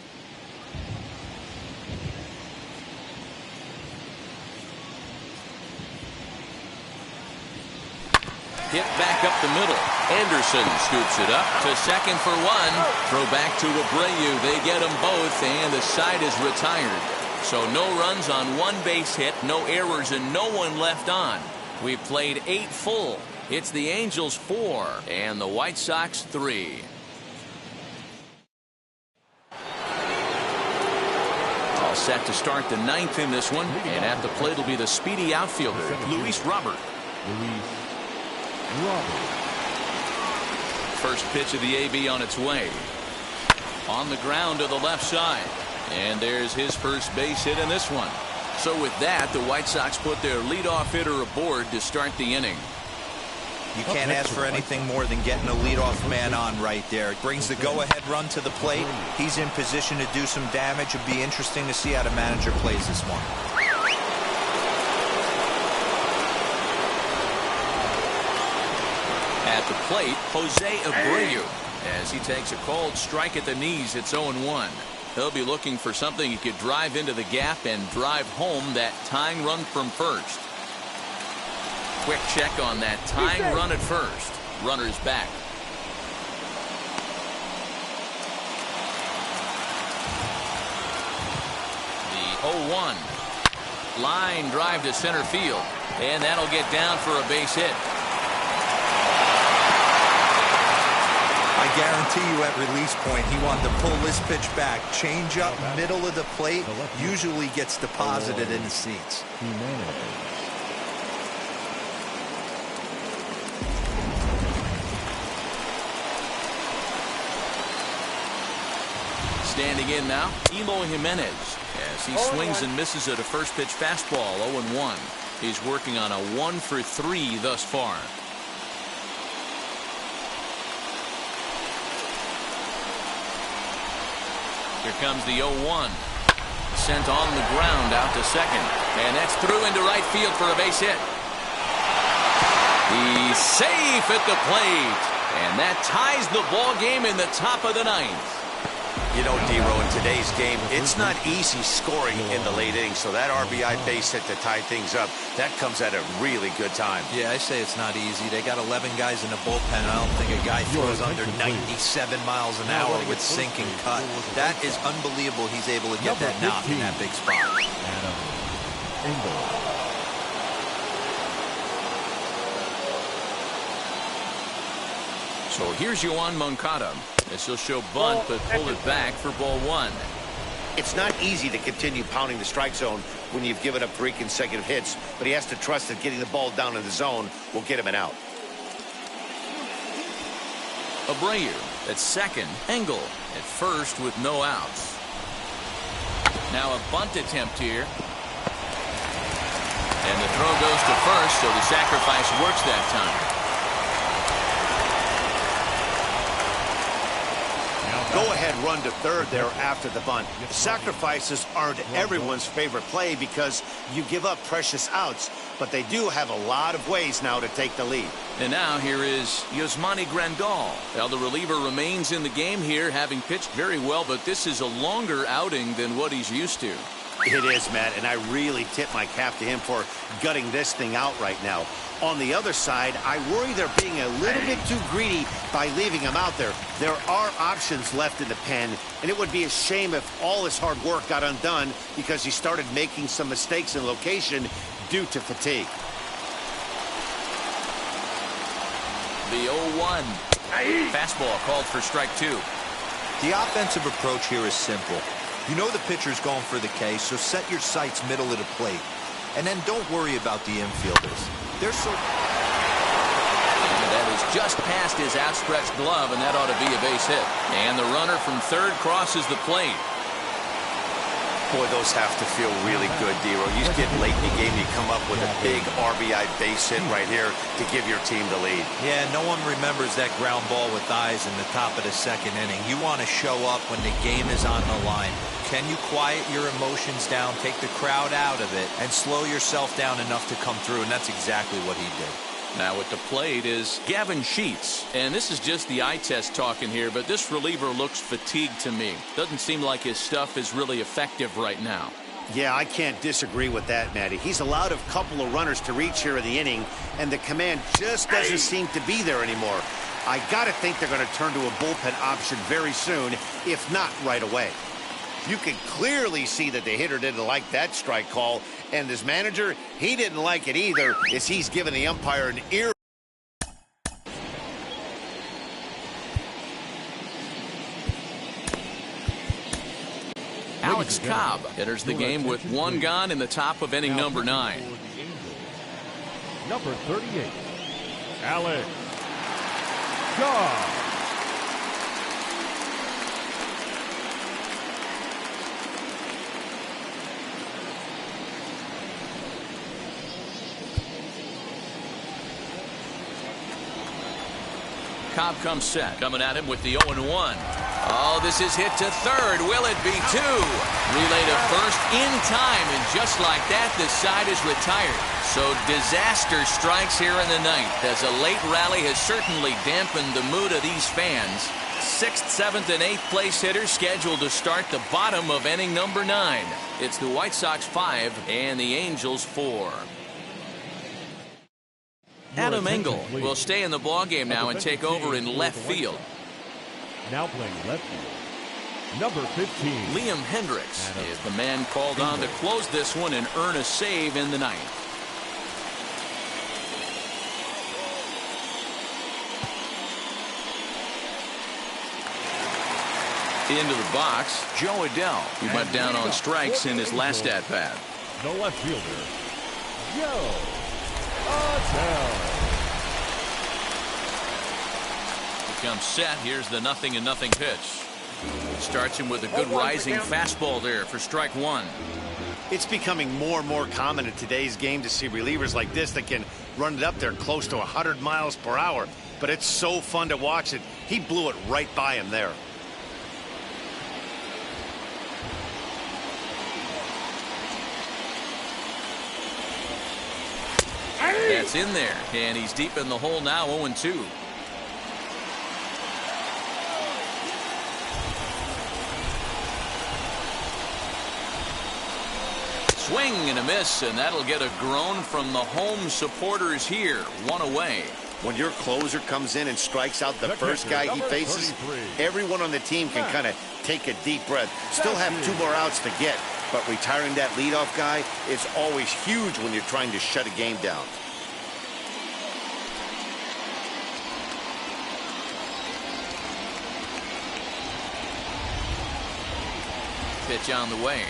Hit back up the middle. Anderson scoops it up to second for 1. Throw back to Abreu. They get them both, and the side is retired. So no runs on 1 base hit, no errors, and no one left on. We've played 8 full. It's the Angels 4 and the White Sox 3. All set to start the ninth in this one, and at the plate will be the speedy outfielder, Luis Robert. First pitch of the AB on its way. On the ground to the left side. And there's his first base hit in this one. So with that, the White Sox put their leadoff hitter aboard to start the inning. You can't ask for anything more than getting a leadoff man on right there. It brings the go-ahead run to the plate. He's in position to do some damage. It'd be interesting to see how the manager plays this one. At the plate, Jose Abreu. As he takes a cold strike at the knees, it's 0-1. He'll be looking for something he could drive into the gap and drive home that tying run from first. Quick check on that tying run at first. Runner's back. The 0-1. Line drive to center field. And that'll get down for a base hit. I guarantee you at release point, he wanted to pull this pitch back. Change up, middle of the plate, usually gets deposited in the seats. Standing in now, Eloy Jimenez, as he swings and misses at a first pitch fastball, 0-1. He's working on a 1-for-3 thus far. Here comes the 0-1. Sent on the ground out to second. And that's through into right field for a base hit. He's safe at the plate. And that ties the ball game in the top of the ninth. You know, D-Row, in today's game, it's not easy scoring in the late innings, so that RBI base hit to tie things up, that comes at a really good time. Yeah, I say it's not easy. They got 11 guys in the bullpen. I don't think a guy throws under 97 miles an hour with sink and cut. That is unbelievable he's able to get that knock in that big spot. So here's Yoan Moncada. This will show bunt, but pull it back for ball one. It's not easy to continue pounding the strike zone when you've given up 3 consecutive hits, but he has to trust that getting the ball down in the zone will get him an out. Abreu at second. Engel at first with no outs. Now a bunt attempt here. And the throw goes to first, so the sacrifice works that time. Go-ahead run to third there after the bunt. Sacrifices aren't everyone's favorite play because you give up precious outs, but they do have a lot of ways now to take the lead. And now here is Yasmani Grandal. Well, the reliever remains in the game here, having pitched very well, but this is a longer outing than what he's used to. It is, Matt, and I really tip my cap to him for gutting this thing out right now. On the other side, I worry they're being a little bit too greedy by leaving him out there. There are options left in the pen, and it would be a shame if all his hard work got undone because he started making some mistakes in location due to fatigue. The 0-1. Fastball called for strike 2. The offensive approach here is simple. You know the pitcher's going for the K, so set your sights middle of the plate. And then don't worry about the infielders. They're so... And that is just past his outstretched glove, and that ought to be a base hit. And the runner from third crosses the plate. Boy, those have to feel really good, D-Row. You get late in the game, you come up with a big RBI base hit right here to give your team the lead. Yeah, no one remembers that ground ball with eyes in the top of the second inning. You want to show up when the game is on the line. Can you quiet your emotions down, take the crowd out of it, and slow yourself down enough to come through? And that's exactly what he did. Now at the plate is Gavin Sheets. And this is just the eye test talking here, but this reliever looks fatigued to me. Doesn't seem like his stuff is really effective right now. Yeah, I can't disagree with that, Matty. He's allowed a couple of runners to reach here in the inning, and the command just doesn't seem to be there anymore. I got to think they're going to turn to a bullpen option very soon, if not right away. You can clearly see that the hitter didn't like that strike call, and his manager, he didn't like it either, as he's given the umpire an ear Alex Cobb enters the game with one gone in the top of inning number 9. Number 38, Alex Cobb. Cobb comes set. Coming at him with the 0-1. Oh, this is hit to third. Will it be 2? Relay to first in time, and just like that, the side is retired. So disaster strikes here in the 9th, as a late rally has certainly dampened the mood of these fans. 6th, 7th, and 8th place hitters scheduled to start the bottom of inning number 9. It's the White Sox 5 and the Angels 4. Adam Engel will stay in the ballgame now and take over in left field. Now playing left field, number 15. Liam Hendricks is the man called on to close this one and earn a save in the 9th. Into the box, Joe Adele, who went down on strikes in his last at-bat. The left fielder, Joe Adele. Comes set. Here's the 0-0 pitch. Starts him with a good rising fastball there for strike 1. It's becoming more and more common in today's game to see relievers like this that can run it up there close to 100 miles per hour. But it's so fun to watch it. He blew it right by him there. That's in there, and he's deep in the hole now, 0-2. Swing and a miss, and that'll get a groan from the home supporters here. 1 away. When your closer comes in and strikes out the first guy he faces, everyone on the team can kind of take a deep breath. Still have 2 more outs to get, but retiring that leadoff guy is always huge when you're trying to shut a game down. Pitch on the way.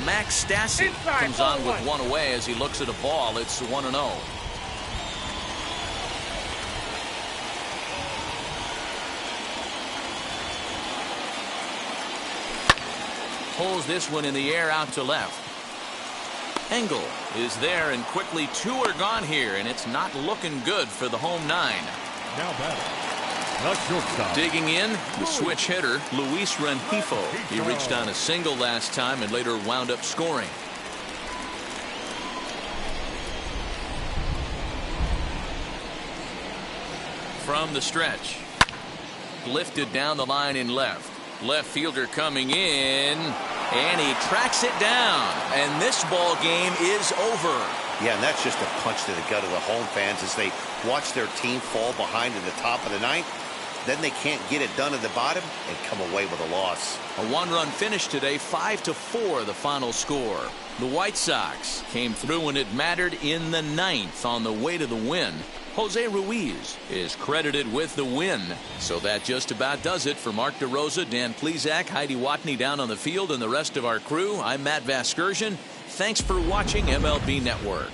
Max Stassi comes on with 1 away as he looks at a ball. It's 1-0. Pulls this one in the air out to left. Engel is there, and quickly 2 are gone here, and it's not looking good for the home 9. Now batting, the shortstop. Digging in, the switch hitter, Luis Rengifo. He reached on a single last time and later wound up scoring. From the stretch. Lifted down the line in left. Left fielder coming in, and he tracks it down. And this ball game is over. Yeah, and that's just a punch to the gut of the home fans as they watch their team fall behind in the top of the 9th. Then they can't get it done at the bottom and come away with a loss. A 1-run finish today, 5-4 the final score. The White Sox came through when it mattered in the 9th on the way to the win. Jose Ruiz is credited with the win. So that just about does it for Mark DeRosa, Dan Plesac, Heidi Watney down on the field, and the rest of our crew. I'm Matt Vasgersian. Thanks for watching MLB Network.